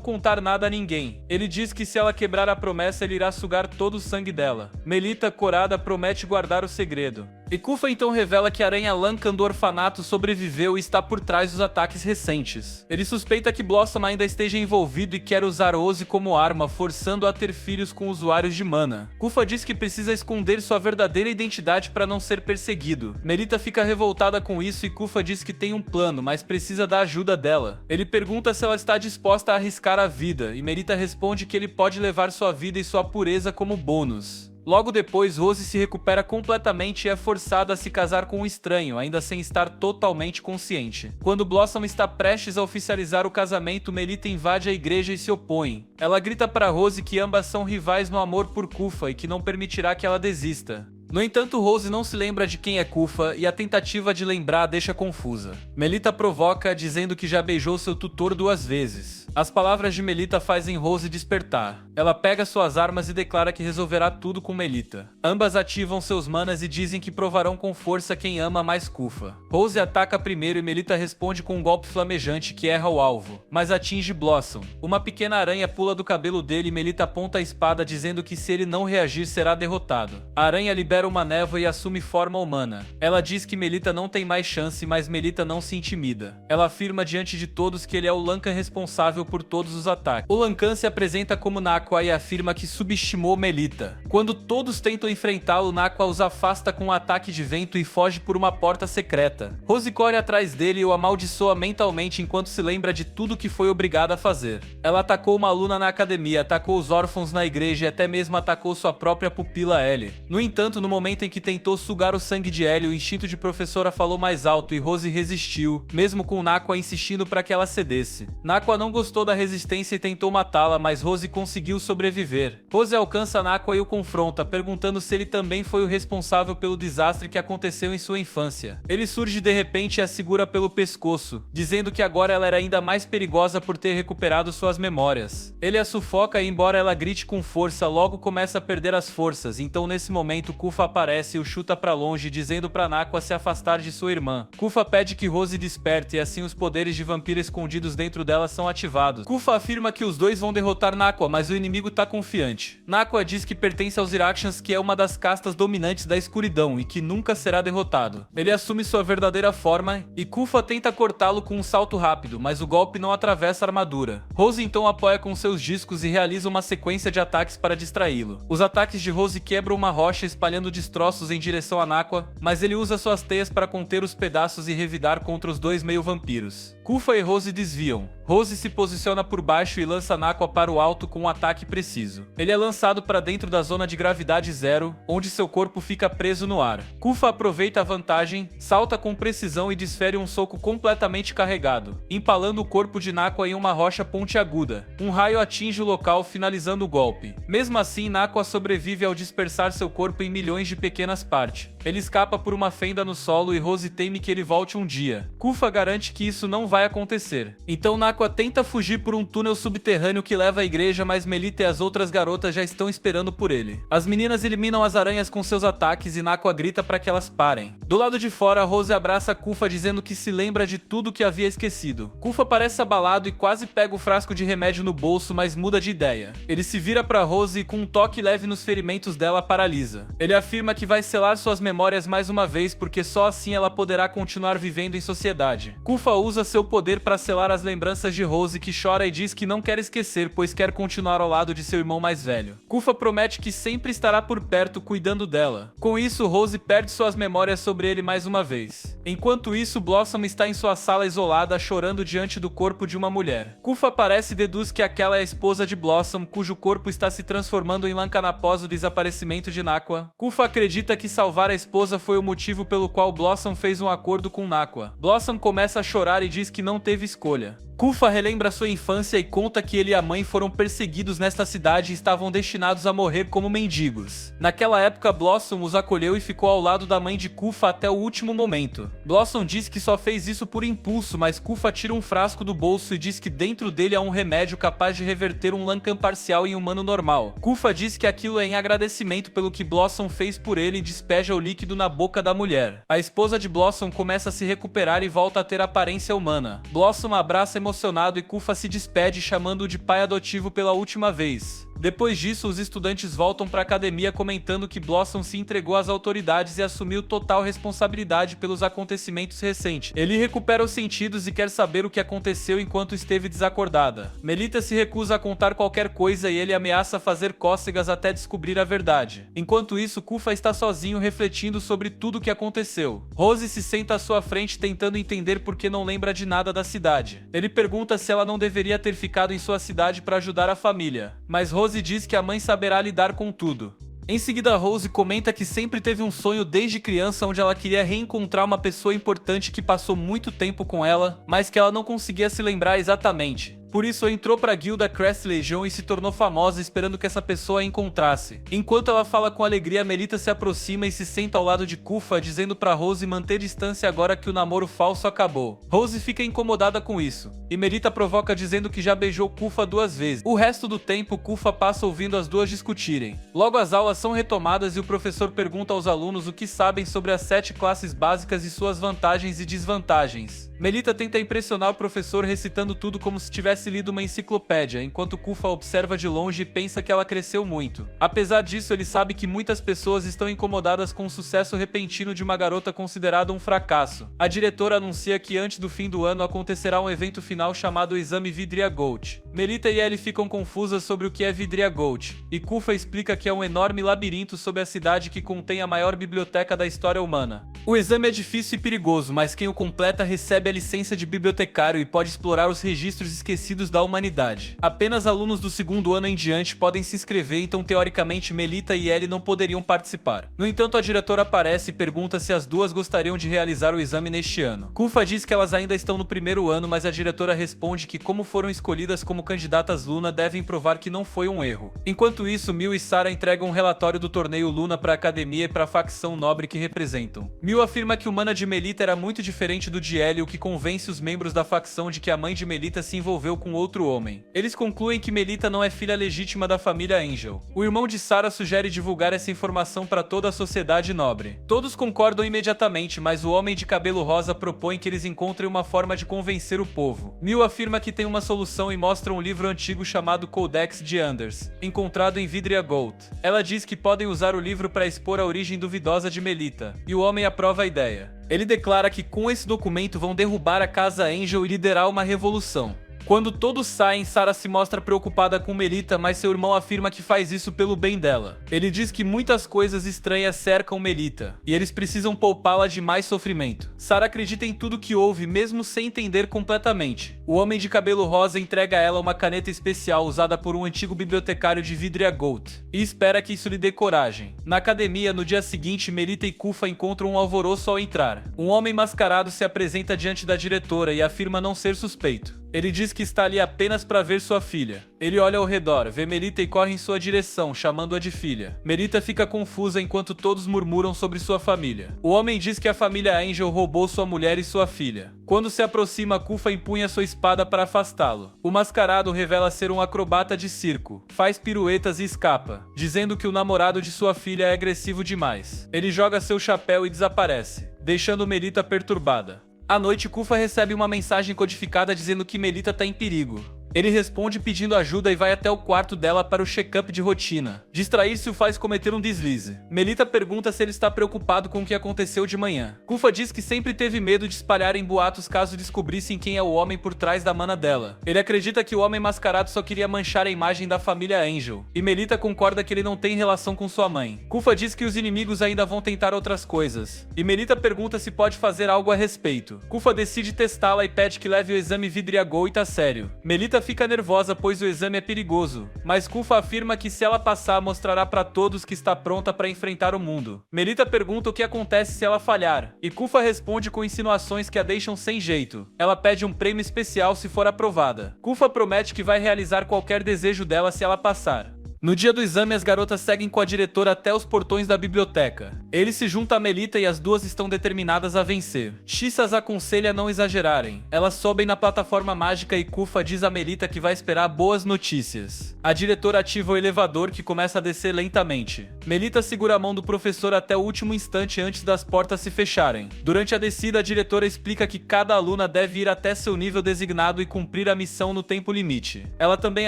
contar nada a ninguém. Ele diz que se ela quebrar a promessa, ele irá sugar todo o sangue dela. Melita, corada, promete guardar o segredo. E Kufa então revela que a aranha Lankan do orfanato sobreviveu e está por trás dos ataques recentes. Ele suspeita que Blossom ainda esteja envolvido e quer usar Rose como arma, forçando-a a ter filhos com usuários de mana. Kufa diz que precisa esconder sua verdadeira identidade para não ser perseguido. Melita fica revoltada com isso e Kufa diz que tem um plano, mas precisa da ajuda dela. Ele pergunta se ela está disposta a arriscar a vida, e Melita responde que ele pode levar sua vida e sua pureza como bônus. Logo depois, Rose se recupera completamente e é forçada a se casar com um estranho, ainda sem estar totalmente consciente. Quando Blossom está prestes a oficializar o casamento, Melita invade a igreja e se opõe. Ela grita para Rose que ambas são rivais no amor por Kufa e que não permitirá que ela desista. No entanto, Rose não se lembra de quem é Kufa e a tentativa de lembrar a deixa confusa. Melita provoca, dizendo que já beijou seu tutor 2 vezes. As palavras de Melita fazem Rose despertar. Ela pega suas armas e declara que resolverá tudo com Melita. Ambas ativam seus manas e dizem que provarão com força quem ama mais Kufa. Rose ataca primeiro e Melita responde com um golpe flamejante que erra o alvo, mas atinge Blossom. Uma pequena aranha pula do cabelo dele e Melita aponta a espada, dizendo que se ele não reagir será derrotado. A aranha libera uma névoa e assume forma humana. Ela diz que Melita não tem mais chance, mas Melita não se intimida. Ela afirma diante de todos que ele é o Lankan responsável por todos os ataques. O Lankan se apresenta como Nakua e afirma que subestimou Melita. Quando todos tentam enfrentá-lo, Nakua os afasta com um ataque de vento e foge por uma porta secreta. Rose corre atrás dele e o amaldiçoa mentalmente enquanto se lembra de tudo que foi obrigada a fazer. Ela atacou uma aluna na academia, atacou os órfãos na igreja e até mesmo atacou sua própria pupila Ellie. No entanto, no momento em que tentou sugar o sangue de Ellie, o instinto de professora falou mais alto e Rose resistiu, mesmo com Nakua insistindo para que ela cedesse. Nakua não gostou da resistência e tentou matá-la, mas Rose conseguiu sobreviver. Rose alcança Nakua e o confronta, perguntando se ele também foi o responsável pelo desastre que aconteceu em sua infância. Ele surge de repente e a segura pelo pescoço, dizendo que agora ela era ainda mais perigosa por ter recuperado suas memórias. Ele a sufoca e, embora ela grite com força, logo começa a perder as forças. Então nesse momento Kufa aparece e o chuta pra longe, dizendo pra Nakua se afastar de sua irmã. Kufa pede que Rose desperte e assim os poderes de vampiro escondidos dentro dela são ativados. Kufa afirma que os dois vão derrotar Nakua, mas o inimigo tá confiante. Nakua diz que pertence aos Iraxians, que é uma das castas dominantes da escuridão e que nunca será derrotado. Ele assume sua verdadeira forma e Kufa tenta cortá-lo com um salto rápido, mas o golpe não atravessa a armadura. Rose então apoia com seus discos e realiza uma sequência de ataques para distraí-lo. Os ataques de Rose quebram uma rocha espalhando destroços em direção a Nakua, mas ele usa suas teias para conter os pedaços e revidar contra os dois meio-vampiros. Kufa e Rose desviam. Rose se posiciona por baixo e lança Nakua para o alto com um ataque preciso. Ele é lançado para dentro da zona de gravidade zero, onde seu corpo fica preso no ar. Kufa aproveita a vantagem, salta com precisão e desfere um soco completamente carregado, empalando o corpo de Nakua em uma rocha pontiaguda. Um raio atinge o local, finalizando o golpe. Mesmo assim, Nakua sobrevive ao dispersar seu corpo em milhões de pequenas partes. Ele escapa por uma fenda no solo e Rose teme que ele volte um dia. Kufa garante que isso não vai acontecer. Então Nakua tenta fugir por um túnel subterrâneo que leva à igreja, mas Melita e as outras garotas já estão esperando por ele. As meninas eliminam as aranhas com seus ataques e Nakua grita para que elas parem. Do lado de fora, Rose abraça Kufa dizendo que se lembra de tudo que havia esquecido. Kufa parece abalado e quase pega o frasco de remédio no bolso, mas muda de ideia. Ele se vira para Rose e com um toque leve nos ferimentos dela paralisa. Ele afirma que vai selar suas memórias mais uma vez porque só assim ela poderá continuar vivendo em sociedade. Kufa usa seu poder para selar as lembranças de Rose, que chora e diz que não quer esquecer, pois quer continuar ao lado de seu irmão mais velho. Kufa promete que sempre estará por perto cuidando dela. Com isso, Rose perde suas memórias sobre ele mais uma vez. Enquanto isso, Blossom está em sua sala isolada, chorando diante do corpo de uma mulher. Kufa aparece e deduz que aquela é a esposa de Blossom, cujo corpo está se transformando em Lankan após o desaparecimento de Nakua. Kufa acredita que salvar a esposa foi o motivo pelo qual Blossom fez um acordo com Nakua. Blossom começa a chorar e diz que não teve escolha. Kufa relembra sua infância e conta que ele e a mãe foram perseguidos nesta cidade e estavam destinados a morrer como mendigos. Naquela época, Blossom os acolheu e ficou ao lado da mãe de Kufa até o último momento. Blossom diz que só fez isso por impulso, mas Kufa tira um frasco do bolso e diz que dentro dele há um remédio capaz de reverter um Lankan parcial em humano normal. Kufa diz que aquilo é em agradecimento pelo que Blossom fez por ele e despeja o líquido na boca da mulher. A esposa de Blossom começa a se recuperar e volta a ter aparência humana. Blossom abraça emocionado e Kufa se despede, chamando-o de pai adotivo pela última vez. Depois disso, os estudantes voltam para a academia comentando que Blossom se entregou às autoridades e assumiu total responsabilidade pelos acontecimentos recentes. Ele recupera os sentidos e quer saber o que aconteceu enquanto esteve desacordada. Melita se recusa a contar qualquer coisa e ele ameaça fazer cócegas até descobrir a verdade. Enquanto isso, Kufa está sozinho refletindo sobre tudo o que aconteceu. Rose se senta à sua frente tentando entender por que não lembra de nada da cidade. Ele pergunta se ela não deveria ter ficado em sua cidade para ajudar a família, mas Rose diz que a mãe saberá lidar com tudo. Em seguida, Rose comenta que sempre teve um sonho desde criança onde ela queria reencontrar uma pessoa importante que passou muito tempo com ela, mas que ela não conseguia se lembrar exatamente. Por isso entrou pra guilda Crest Legion e se tornou famosa esperando que essa pessoa a encontrasse. Enquanto ela fala com alegria, Melita se aproxima e se senta ao lado de Kufa, dizendo pra Rose manter distância agora que o namoro falso acabou. Rose fica incomodada com isso, e Melita provoca dizendo que já beijou Kufa 2 vezes. O resto do tempo, Kufa passa ouvindo as duas discutirem. Logo as aulas são retomadas e o professor pergunta aos alunos o que sabem sobre as 7 classes básicas e suas vantagens e desvantagens. Melita tenta impressionar o professor recitando tudo como se tivesse tivesse lido uma enciclopédia, enquanto Kufa observa de longe e pensa que ela cresceu muito. Apesar disso, ele sabe que muitas pessoas estão incomodadas com o sucesso repentino de uma garota considerada um fracasso. A diretora anuncia que antes do fim do ano acontecerá um evento final chamado Exame Vidria Gold. Melita e Ellie ficam confusas sobre o que é Vidria Gold, e Kufa explica que é um enorme labirinto sob a cidade que contém a maior biblioteca da história humana. O exame é difícil e perigoso, mas quem o completa recebe a licença de bibliotecário e pode explorar os registros esquecidos da humanidade. Apenas alunos do segundo ano em diante podem se inscrever, então teoricamente Melita e Ellie não poderiam participar. No entanto, a diretora aparece e pergunta se as duas gostariam de realizar o exame neste ano. Kufa diz que elas ainda estão no primeiro ano, mas a diretora responde que como foram escolhidas como candidatas Luna, devem provar que não foi um erro. Enquanto isso, Mil e Sarah entregam um relatório do torneio Luna para a academia e para a facção nobre que representam. Mil afirma que o mana de Melita era muito diferente do de Ellie, o que convence os membros da facção de que a mãe de Melita se envolveu com outro homem. Eles concluem que Melita não é filha legítima da família Angel. O irmão de Sarah sugere divulgar essa informação para toda a sociedade nobre. Todos concordam imediatamente, mas o homem de cabelo rosa propõe que eles encontrem uma forma de convencer o povo. Mil afirma que tem uma solução e mostra um livro antigo chamado Codex de Anders, encontrado em Vidria Gold. Ela diz que podem usar o livro para expor a origem duvidosa de Melita, e o homem aprova a ideia. Ele declara que com esse documento vão derrubar a Casa Angel e liderar uma revolução. Quando todos saem, Sarah se mostra preocupada com Melita, mas seu irmão afirma que faz isso pelo bem dela. Ele diz que muitas coisas estranhas cercam Melita, e eles precisam poupá-la de mais sofrimento. Sarah acredita em tudo que houve, mesmo sem entender completamente. O homem de cabelo rosa entrega a ela uma caneta especial usada por um antigo bibliotecário de Vidria Gold, e espera que isso lhe dê coragem. Na academia, no dia seguinte, Melita e Kufa encontram um alvoroço ao entrar. Um homem mascarado se apresenta diante da diretora e afirma não ser suspeito. Ele diz que está ali apenas para ver sua filha. Ele olha ao redor, vê Melita e corre em sua direção, chamando-a de filha. Melita fica confusa enquanto todos murmuram sobre sua família. O homem diz que a família Angel roubou sua mulher e sua filha. Quando se aproxima, Kufa empunha sua espada para afastá-lo. O mascarado revela ser um acrobata de circo, faz piruetas e escapa, dizendo que o namorado de sua filha é agressivo demais. Ele joga seu chapéu e desaparece, deixando Melita perturbada. À noite, Kufa recebe uma mensagem codificada dizendo que Melita está em perigo. Ele responde pedindo ajuda e vai até o quarto dela para o check-up de rotina. Distrair-se o faz cometer um deslize. Melita pergunta se ele está preocupado com o que aconteceu de manhã. Kufa diz que sempre teve medo de espalharem boatos caso descobrissem quem é o homem por trás da mana dela. Ele acredita que o homem mascarado só queria manchar a imagem da família Angel, e Melita concorda que ele não tem relação com sua mãe. Kufa diz que os inimigos ainda vão tentar outras coisas, e Melita pergunta se pode fazer algo a respeito. Kufa decide testá-la e pede que leve o exame Vidria Gold a sério. Melita fica nervosa pois o exame é perigoso, mas Kufa afirma que se ela passar mostrará para todos que está pronta para enfrentar o mundo. Melita pergunta o que acontece se ela falhar, e Kufa responde com insinuações que a deixam sem jeito. Ela pede um prêmio especial se for aprovada. Kufa promete que vai realizar qualquer desejo dela se ela passar. No dia do exame, as garotas seguem com a diretora até os portões da biblioteca. Ele se junta a Melita e as duas estão determinadas a vencer. X as aconselha a não exagerarem. Elas sobem na plataforma mágica e Kufa diz a Melita que vai esperar boas notícias. A diretora ativa o elevador que começa a descer lentamente. Melita segura a mão do professor até o último instante antes das portas se fecharem. Durante a descida, a diretora explica que cada aluna deve ir até seu nível designado e cumprir a missão no tempo limite. Ela também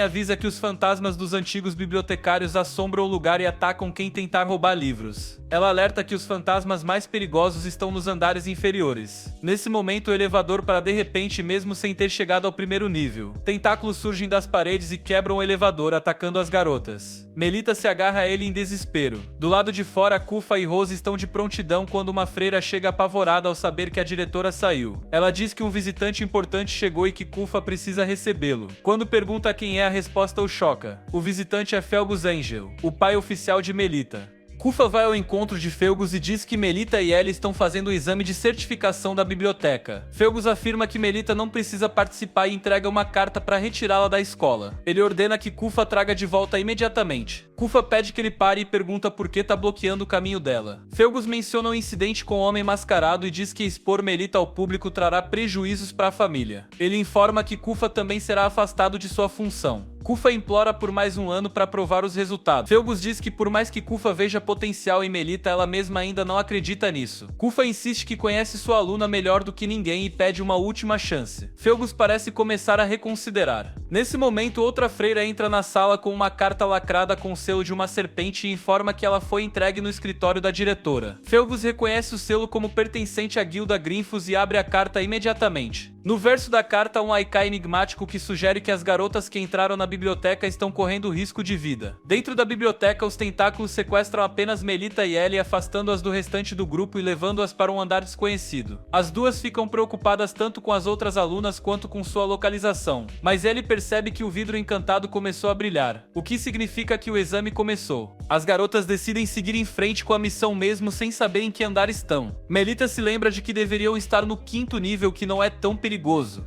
avisa que os fantasmas dos antigos bibliotecários assombram o lugar e atacam quem tentar roubar livros. Ela alerta que os fantasmas mais perigosos estão nos andares inferiores. Nesse momento, o elevador para de repente, mesmo sem ter chegado ao primeiro nível. Tentáculos surgem das paredes e quebram o elevador, atacando as garotas. Melita se agarra a ele em desespero. Do lado de fora, Kufa e Rose estão de prontidão quando uma freira chega apavorada ao saber que a diretora saiu. Ela diz que um visitante importante chegou e que Kufa precisa recebê-lo. Quando pergunta quem é, a resposta o choca. O visitante é Felgus Angel, o pai oficial de Melita. Kufa vai ao encontro de Felgus e diz que Melita e Ellie estão fazendo o exame de certificação da biblioteca. Felgus afirma que Melita não precisa participar e entrega uma carta para retirá-la da escola. Ele ordena que Kufa traga de volta imediatamente. Kufa pede que ele pare e pergunta por que tá bloqueando o caminho dela. Felgus menciona um incidente com o homem mascarado e diz que expor Melita ao público trará prejuízos para a família. Ele informa que Kufa também será afastado de sua função. Kufa implora por mais um ano para provar os resultados. Felgus diz que por mais que Kufa veja potencial em Melita, ela mesma ainda não acredita nisso. Kufa insiste que conhece sua aluna melhor do que ninguém e pede uma última chance. Felgus parece começar a reconsiderar. Nesse momento, outra freira entra na sala com uma carta lacrada com o selo de uma serpente e informa que ela foi entregue no escritório da diretora. Felgus reconhece o selo como pertencente à guilda Grinfos e abre a carta imediatamente. No verso da carta há um haikai enigmático que sugere que as garotas que entraram na biblioteca estão correndo risco de vida. Dentro da biblioteca, os tentáculos sequestram apenas Melita e Ellie, afastando-as do restante do grupo e levando-as para um andar desconhecido. As duas ficam preocupadas tanto com as outras alunas quanto com sua localização, mas Ellie percebe que o vidro encantado começou a brilhar, o que significa que o exame começou. As garotas decidem seguir em frente com a missão mesmo sem saber em que andar estão. Melita se lembra de que deveriam estar no 5º nível, que não é tão perigoso.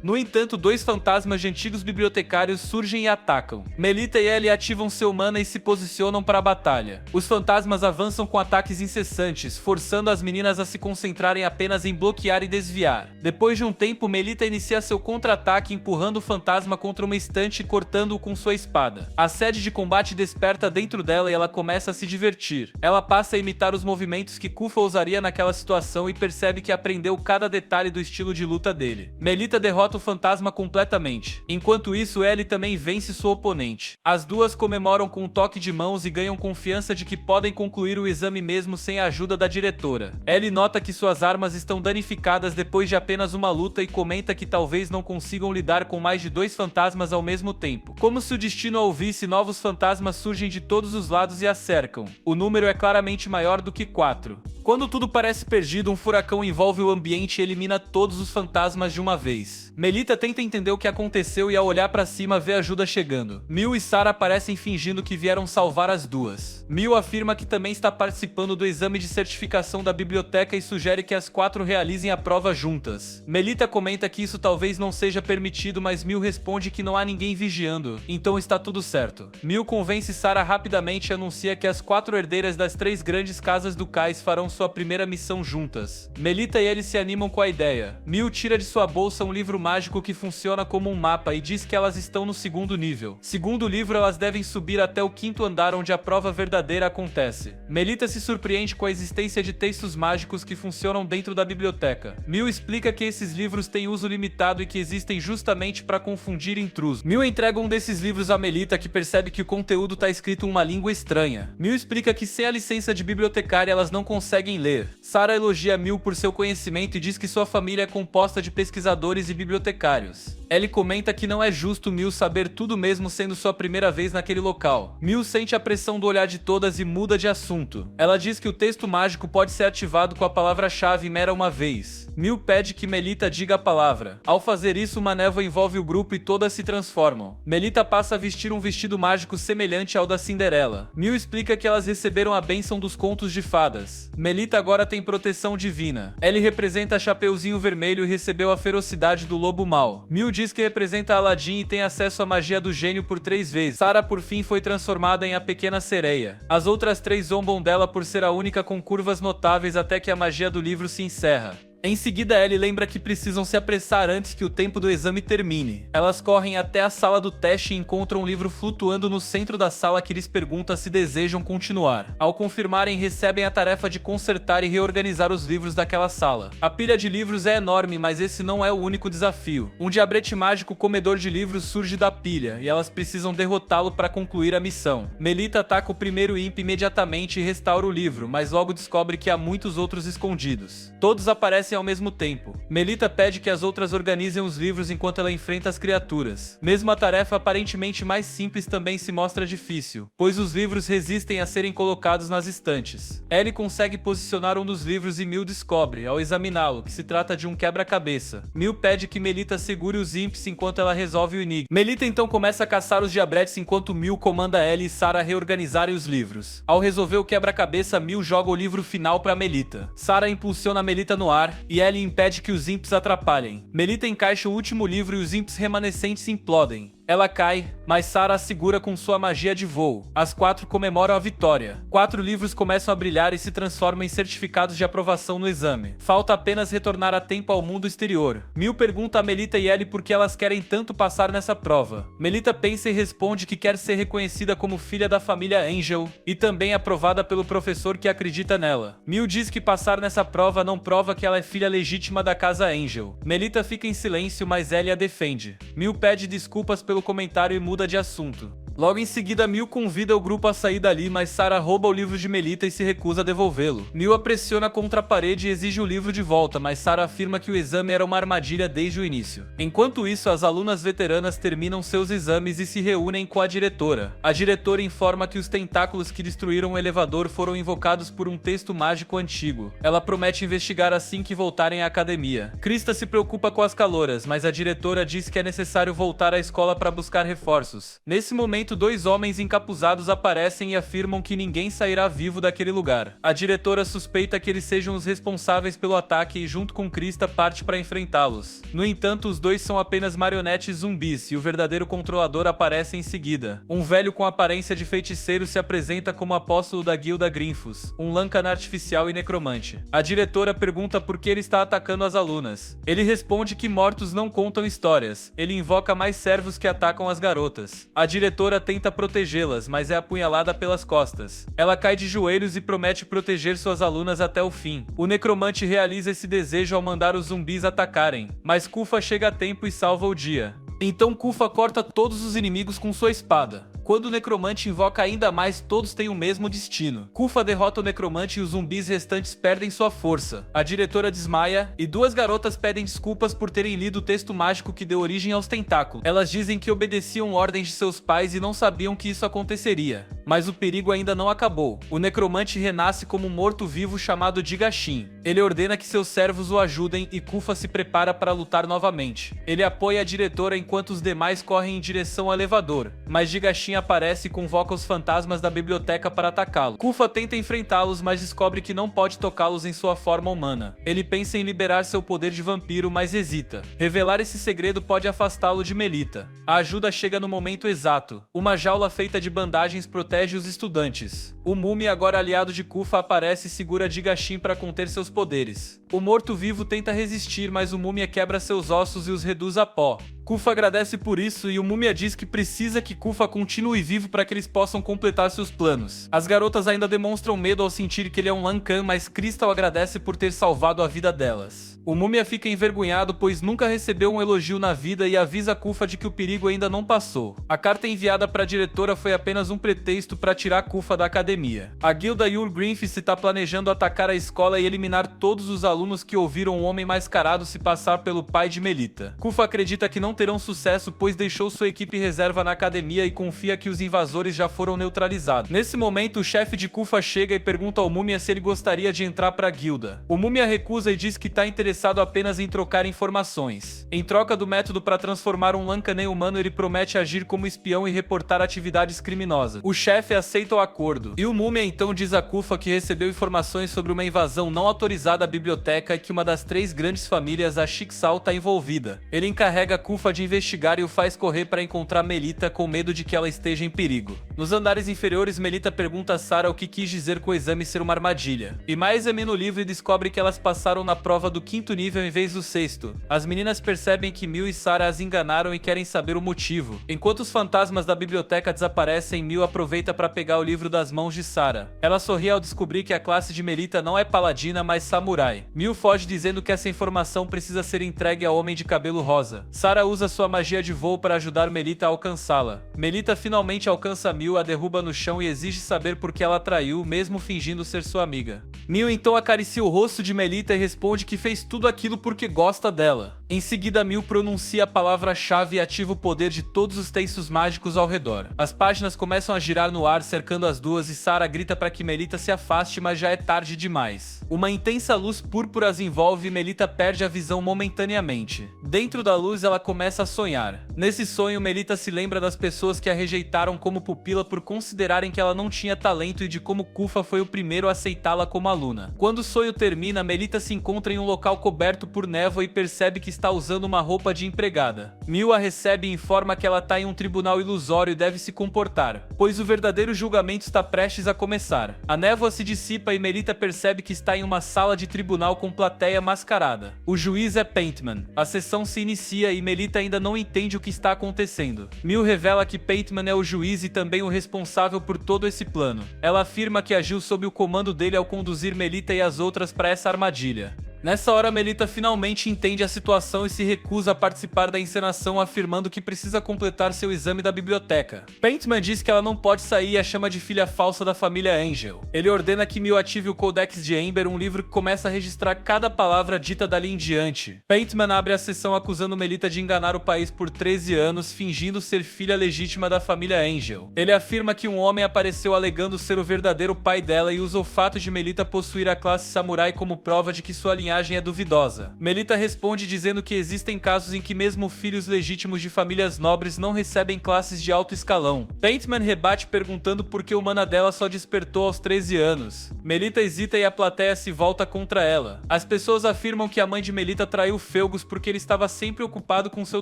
No entanto, 2 fantasmas de antigos bibliotecários surgem e atacam. Melita e Ellie ativam seu mana e se posicionam para a batalha. Os fantasmas avançam com ataques incessantes, forçando as meninas a se concentrarem apenas em bloquear e desviar. Depois de um tempo, Melita inicia seu contra-ataque empurrando o fantasma contra uma estante e cortando-o com sua espada. A sede de combate desperta dentro dela e ela começa a se divertir. Ela passa a imitar os movimentos que Kufa usaria naquela situação e percebe que aprendeu cada detalhe do estilo de luta dele. Melita derrota o fantasma completamente. Enquanto isso, Ellie também vence sua oponente. As duas comemoram com um toque de mãos e ganham confiança de que podem concluir o exame mesmo sem a ajuda da diretora. Ellie nota que suas armas estão danificadas depois de apenas uma luta e comenta que talvez não consigam lidar com mais de 2 fantasmas ao mesmo tempo. Como se o destino a ouvisse, novos fantasmas surgem de todos os lados e a cercam. O número é claramente maior do que 4. Quando tudo parece perdido, um furacão envolve o ambiente e elimina todos os fantasmas de uma vez. Melita tenta entender o que aconteceu e ao olhar pra cima vê ajuda chegando. Mil e Sarah aparecem fingindo que vieram salvar as duas. Mil afirma que também está participando do exame de certificação da biblioteca e sugere que as 4 realizem a prova juntas. Melita comenta que isso talvez não seja permitido, mas Mil responde que não há ninguém vigiando, então está tudo certo. Mil convence Sarah rapidamente e anuncia que as 4 herdeiras das 3 grandes casas do cais farão sua primeira missão juntas. Melita e ele se animam com a ideia. Mil tira de sua bolsa um livro mágico que funciona como um mapa e diz que elas estão no 2º nível. Segundo o livro, elas devem subir até o 5º andar, onde a prova verdadeira acontece. Melita se surpreende com a existência de textos mágicos que funcionam dentro da biblioteca. Mil explica que esses livros têm uso limitado e que existem justamente para confundir intrusos. Mil entrega um desses livros a Melita, que percebe que o conteúdo está escrito em uma língua estranha. Mil explica que sem a licença de bibliotecária elas não conseguem ler. Sarah elogia Mil por seu conhecimento e diz que sua família é composta de pesquisadores e bibliotecários. Ellie comenta que não é justo Mil saber tudo mesmo sendo sua primeira vez naquele local. Mil sente a pressão do olhar de todas e muda de assunto. Ela diz que o texto mágico pode ser ativado com a palavra-chave Mera uma vez. Mil pede que Melita diga a palavra. Ao fazer isso, uma névoa envolve o grupo e todas se transformam. Melita passa a vestir um vestido mágico semelhante ao da Cinderela. Mil explica que elas receberam a bênção dos contos de fadas. Melita agora tem proteção divina. Ellie representa Chapeuzinho Vermelho e recebeu a ferocidade do lobo mau. Mil diz que representa Aladdin e tem acesso à magia do gênio por 3 vezes. Sarah por fim foi transformada em a pequena sereia. As outras 3 zombam dela por ser a única com curvas notáveis até que a magia do livro se encerra. Em seguida, Ellie lembra que precisam se apressar antes que o tempo do exame termine. Elas correm até a sala do teste e encontram um livro flutuando no centro da sala que lhes pergunta se desejam continuar. Ao confirmarem, recebem a tarefa de consertar e reorganizar os livros daquela sala. A pilha de livros é enorme, mas esse não é o único desafio. Um diabrete mágico comedor de livros surge da pilha, e elas precisam derrotá-lo para concluir a missão. Melita ataca o primeiro imp imediatamente e restaura o livro, mas logo descobre que há muitos outros escondidos. Todos aparecem ao mesmo tempo. Melita pede que as outras organizem os livros enquanto ela enfrenta as criaturas. Mesmo a tarefa aparentemente mais simples também se mostra difícil, pois os livros resistem a serem colocados nas estantes. Ellie consegue posicionar um dos livros e Mil descobre, ao examiná-lo, que se trata de um quebra-cabeça. Mil pede que Melita segure os imps enquanto ela resolve o enigma. Melita então começa a caçar os diabretes enquanto Mil comanda Ellie e Sarah reorganizarem os livros. Ao resolver o quebra-cabeça, Mil joga o livro final para Melita. Sarah impulsiona Melita no ar e Ellie impede que os imps atrapalhem. Melita encaixa o último livro e os imps remanescentes implodem. Ela cai, mas Sarah a segura com sua magia de voo. As 4 comemoram a vitória. 4 livros começam a brilhar e se transformam em certificados de aprovação no exame. Falta apenas retornar a tempo ao mundo exterior. Mil pergunta a Melita e Ellie por que elas querem tanto passar nessa prova. Melita pensa e responde que quer ser reconhecida como filha da família Angel e também aprovada pelo professor que acredita nela. Mil diz que passar nessa prova não prova que ela é filha legítima da casa Angel. Melita fica em silêncio, mas Ellie a defende. Mil pede desculpas pelo pelo comentário e muda de assunto. Logo em seguida, Mil convida o grupo a sair dali, mas Sarah rouba o livro de Melita e se recusa a devolvê-lo. Mil a pressiona contra a parede e exige o livro de volta, mas Sarah afirma que o exame era uma armadilha desde o início. Enquanto isso, as alunas veteranas terminam seus exames e se reúnem com a diretora. A diretora informa que os tentáculos que destruíram o elevador foram invocados por um texto mágico antigo. Ela promete investigar assim que voltarem à academia. Krista se preocupa com as caloras, mas a diretora diz que é necessário voltar à escola para buscar reforços. Nesse momento, dois homens encapuzados aparecem e afirmam que ninguém sairá vivo daquele lugar. A diretora suspeita que eles sejam os responsáveis pelo ataque e, junto com Krista, parte para enfrentá-los. No entanto, os dois são apenas marionetes zumbis e o verdadeiro controlador aparece em seguida. Um velho com aparência de feiticeiro se apresenta como apóstolo da Guilda Grinfos, um Lancan artificial e necromante. A diretora pergunta por que ele está atacando as alunas. Ele responde que mortos não contam histórias. Ele invoca mais servos que atacam as garotas. A diretora tenta protegê-las, mas é apunhalada pelas costas. Ela cai de joelhos e promete proteger suas alunas até o fim. O necromante realiza esse desejo ao mandar os zumbis atacarem, mas Kufa chega a tempo e salva o dia. Então Kufa corta todos os inimigos com sua espada. Quando o necromante invoca ainda mais, todos têm o mesmo destino. Kufa derrota o necromante e os zumbis restantes perdem sua força. A diretora desmaia e duas garotas pedem desculpas por terem lido o texto mágico que deu origem aos tentáculos. Elas dizem que obedeciam ordens de seus pais e não sabiam que isso aconteceria. Mas o perigo ainda não acabou. O necromante renasce como um morto-vivo chamado Digashin. Ele ordena que seus servos o ajudem e Kufa se prepara para lutar novamente. Ele apoia a diretora enquanto os demais correm em direção ao elevador, mas Digashin aparece e convoca os fantasmas da biblioteca para atacá-lo. Kufa tenta enfrentá-los, mas descobre que não pode tocá-los em sua forma humana. Ele pensa em liberar seu poder de vampiro, mas hesita. Revelar esse segredo pode afastá-lo de Melita. A ajuda chega no momento exato. Uma jaula feita de bandagens protege os estudantes. O múmia, agora aliado de Kufa, aparece e segura Digashin para conter seus poderes. O morto-vivo tenta resistir, mas o múmia quebra seus ossos e os reduz a pó. Kufa agradece por isso e o múmia diz que precisa que Kufa continue vivo para que eles possam completar seus planos. As garotas ainda demonstram medo ao sentir que ele é um Lancan, mas Crystal agradece por ter salvado a vida delas. O múmia fica envergonhado, pois nunca recebeu um elogio na vida, e avisa Kufa de que o perigo ainda não passou. A carta enviada para a diretora foi apenas um pretexto para tirar Kufa da academia. A guilda Yule Grinfis está planejando atacar a escola e eliminar todos os alunos que ouviram o homem mascarado se passar pelo pai de Melita. Kufa acredita que não terão sucesso, pois deixou sua equipe reserva na academia e confia que os invasores já foram neutralizados. Nesse momento, o chefe de Kufa chega e pergunta ao múmia se ele gostaria de entrar para a guilda. O múmia recusa e diz que está interessado apenas em trocar informações. Em troca do método para transformar um Lancan em humano, ele promete agir como espião e reportar atividades criminosas. O chefe aceita o acordo, e o múmia então diz a Kufa que recebeu informações sobre uma invasão não autorizada à biblioteca e que uma das 3 grandes famílias, a Chixal, está envolvida. Ele encarrega Kufa de investigar e o faz correr para encontrar Melita, com medo de que ela esteja em perigo. Nos andares inferiores, Melita pergunta a Sarah o que quis dizer com o exame ser uma armadilha. E mais examina o livro e descobre que elas passaram na prova do 5º nível em vez do 6º. As meninas percebem que Mil e Sarah as enganaram e querem saber o motivo. Enquanto os fantasmas da biblioteca desaparecem, Mil aproveita para pegar o livro das mãos de Sarah. Ela sorri ao descobrir que a classe de Melita não é paladina, mas samurai. Mil foge dizendo que essa informação precisa ser entregue ao homem de cabelo rosa. Sarah usa sua magia de voo para ajudar Melita a alcançá-la. Melita finalmente alcança Mil, a derruba no chão e exige saber por que ela traiu, mesmo fingindo ser sua amiga. Mil então acaricia o rosto de Melita e responde que fez tudo aquilo porque gosta dela. Em seguida, Mil pronuncia a palavra-chave e ativa o poder de todos os textos mágicos ao redor. As páginas começam a girar no ar, cercando as duas, e Sarah grita para que Melita se afaste, mas já é tarde demais. Uma intensa luz púrpura as envolve e Melita perde a visão momentaneamente. Dentro da luz, ela começa a sonhar. Nesse sonho, Melita se lembra das pessoas que a rejeitaram como pupila por considerarem que ela não tinha talento e de como Kufa foi o primeiro a aceitá-la como aluna. Quando o sonho termina, Melita se encontra em um local coberto por névoa e percebe que está usando uma roupa de empregada. Mil a recebe e informa que ela está em um tribunal ilusório e deve se comportar, pois o verdadeiro julgamento está prestes a começar. A névoa se dissipa e Melita percebe que está em uma sala de tribunal com plateia mascarada. O juiz é Paintman. A sessão se inicia e Melita ainda não entende o que está acontecendo. Mil revela que Paintman é o juiz e também o responsável por todo esse plano. Ela afirma que agiu sob o comando dele ao conduzir Melita e as outras para essa armadilha. Nessa hora, Melita finalmente entende a situação e se recusa a participar da encenação, afirmando que precisa completar seu exame da biblioteca. Paintman diz que ela não pode sair e a chama de filha falsa da família Angel. Ele ordena que Mil ative o Codex de Ember, um livro que começa a registrar cada palavra dita dali em diante. Paintman abre a sessão acusando Melita de enganar o país por 13 anos, fingindo ser filha legítima da família Angel. Ele afirma que um homem apareceu alegando ser o verdadeiro pai dela e usa o fato de Melita possuir a classe samurai como prova de que sua linhagem é duvidosa. Melita responde dizendo que existem casos em que mesmo filhos legítimos de famílias nobres não recebem classes de alto escalão. Paintman rebate perguntando por que o mana dela só despertou aos 13 anos. Melita hesita e a plateia se volta contra ela. As pessoas afirmam que a mãe de Melita traiu Felgus porque ele estava sempre ocupado com seu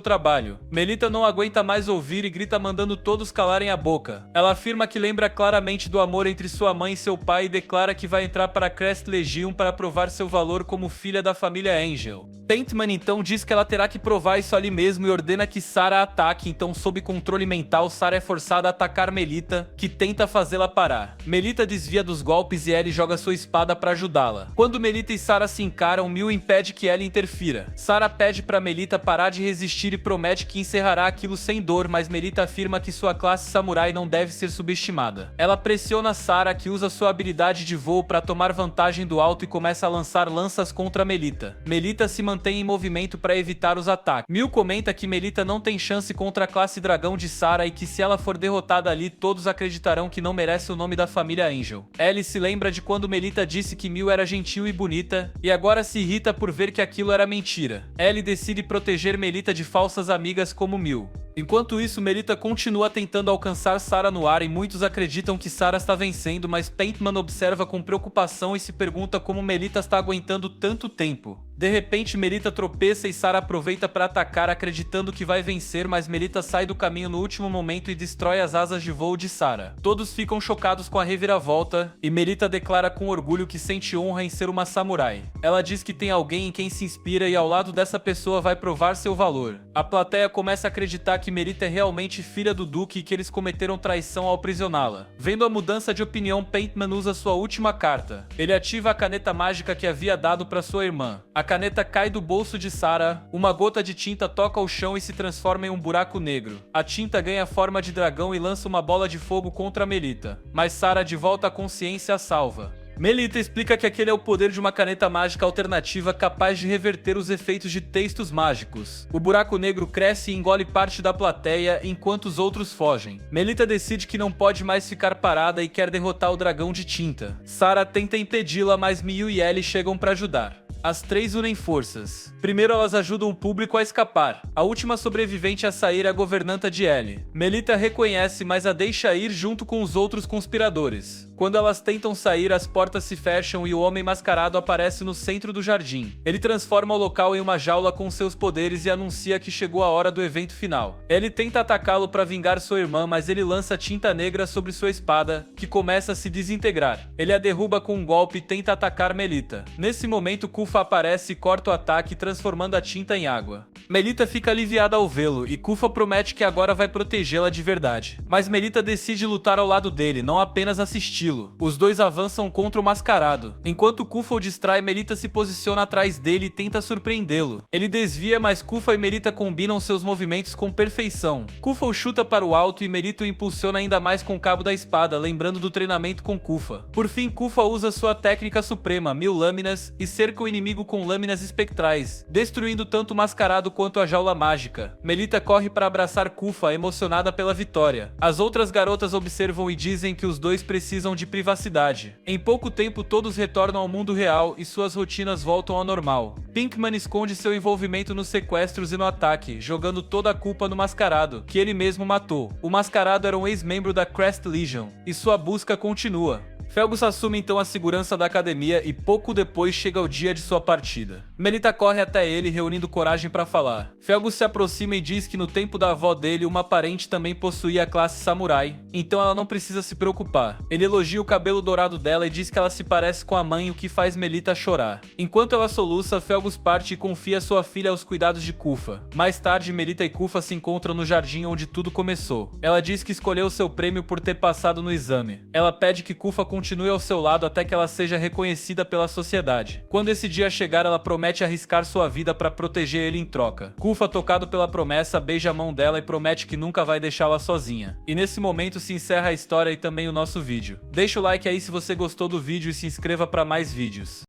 trabalho. Melita não aguenta mais ouvir e grita mandando todos calarem a boca. Ela afirma que lembra claramente do amor entre sua mãe e seu pai e declara que vai entrar para a Crest Legion para provar seu valor como filha da família Angel. Paintman então diz que ela terá que provar isso ali mesmo e ordena que Sarah ataque, então sob controle mental Sarah é forçada a atacar Melita, que tenta fazê-la parar. Melita desvia dos golpes e Ellie joga sua espada para ajudá-la. Quando Melita e Sarah se encaram, Mil impede que Ellie interfira. Sarah pede para Melita parar de resistir e promete que encerrará aquilo sem dor, mas Melita afirma que sua classe samurai não deve ser subestimada. Ela pressiona Sarah, que usa sua habilidade de voo para tomar vantagem do alto e começa a lançar lanças contra Melita. Melita se mantém em movimento para evitar os ataques. Mil comenta que Melita não tem chance contra a classe dragão de Sarah e que se ela for derrotada ali, todos acreditarão que não merece o nome da família Angel. Ellie se lembra de quando Melita disse que Mil era gentil e bonita, e agora se irrita por ver que aquilo era mentira. Ellie decide proteger Melita de falsas amigas como Mil. Enquanto isso, Melita continua tentando alcançar Sarah no ar e muitos acreditam que Sarah está vencendo, mas Paintman observa com preocupação e se pergunta como Melita está aguentando tanto tempo. De repente, Melita tropeça e Sarah aproveita para atacar, acreditando que vai vencer, mas Melita sai do caminho no último momento e destrói as asas de voo de Sarah. Todos ficam chocados com a reviravolta e Melita declara com orgulho que sente honra em ser uma samurai. Ela diz que tem alguém em quem se inspira e ao lado dessa pessoa vai provar seu valor. A plateia começa a acreditar que Melita é realmente filha do Duque e que eles cometeram traição ao aprisioná-la. Vendo a mudança de opinião, Paintman usa sua última carta. Ele ativa a caneta mágica que havia dado para sua irmã. A caneta cai do bolso de Sarah, uma gota de tinta toca o chão e se transforma em um buraco negro. A tinta ganha forma de dragão e lança uma bola de fogo contra Melita, mas Sarah, de volta à consciência, a salva. Melita explica que aquele é o poder de uma caneta mágica alternativa capaz de reverter os efeitos de textos mágicos. O buraco negro cresce e engole parte da plateia, enquanto os outros fogem. Melita decide que não pode mais ficar parada e quer derrotar o dragão de tinta. Sarah tenta impedi-la, mas Miyu e Ellie chegam para ajudar. As três unem forças. Primeiro elas ajudam o público a escapar. A última sobrevivente a sair é a governanta de Ellie. Melita reconhece, mas a deixa ir junto com os outros conspiradores. Quando elas tentam sair, as portas se fecham e o homem mascarado aparece no centro do jardim. Ele transforma o local em uma jaula com seus poderes e anuncia que chegou a hora do evento final. Ellie tenta atacá-lo para vingar sua irmã, mas ele lança tinta negra sobre sua espada, que começa a se desintegrar. Ele a derruba com um golpe e tenta atacar Melita. Nesse momento, Kufa aparece e corta o ataque, transformando a tinta em água. Melita fica aliviada ao vê-lo e Kufa promete que agora vai protegê-la de verdade. Mas Melita decide lutar ao lado dele, não apenas assisti-lo. Os dois avançam contra o mascarado. Enquanto Kufa o distrai, Melita se posiciona atrás dele e tenta surpreendê-lo. Ele desvia, mas Kufa e Melita combinam seus movimentos com perfeição. Kufa o chuta para o alto e Melita o impulsiona ainda mais com o cabo da espada, lembrando do treinamento com Kufa. Por fim, Kufa usa sua técnica suprema, 1000 lâminas, e cerca o inimigo com lâminas espectrais, destruindo tanto o mascarado quanto a jaula mágica. Melita corre para abraçar Kufa, emocionada pela vitória. As outras garotas observam e dizem que os dois precisam de privacidade. Em pouco tempo, todos retornam ao mundo real e suas rotinas voltam ao normal. Pinkman esconde seu envolvimento nos sequestros e no ataque, jogando toda a culpa no mascarado, que ele mesmo matou. O mascarado era um ex-membro da Crest Legion, e sua busca continua. Felgus assume então a segurança da academia e pouco depois chega o dia de sua partida. Melita corre até ele, reunindo coragem para falar. Felgus se aproxima e diz que no tempo da avó dele, uma parente também possuía a classe samurai, então ela não precisa se preocupar. Ele elogia o cabelo dourado dela e diz que ela se parece com a mãe, o que faz Melita chorar. Enquanto ela soluça, Felgus parte e confia sua filha aos cuidados de Kufa. Mais tarde, Melita e Kufa se encontram no jardim onde tudo começou. Ela diz que escolheu seu prêmio por ter passado no exame. Ela pede que Kufa continue ao seu lado até que ela seja reconhecida pela sociedade. Quando esse dia chegar, ela promete arriscar sua vida para proteger ele em troca. Kufa, tocado pela promessa, beija a mão dela e promete que nunca vai deixá-la sozinha. E nesse momento se encerra a história e também o nosso vídeo. Deixa o like aí se você gostou do vídeo e se inscreva para mais vídeos.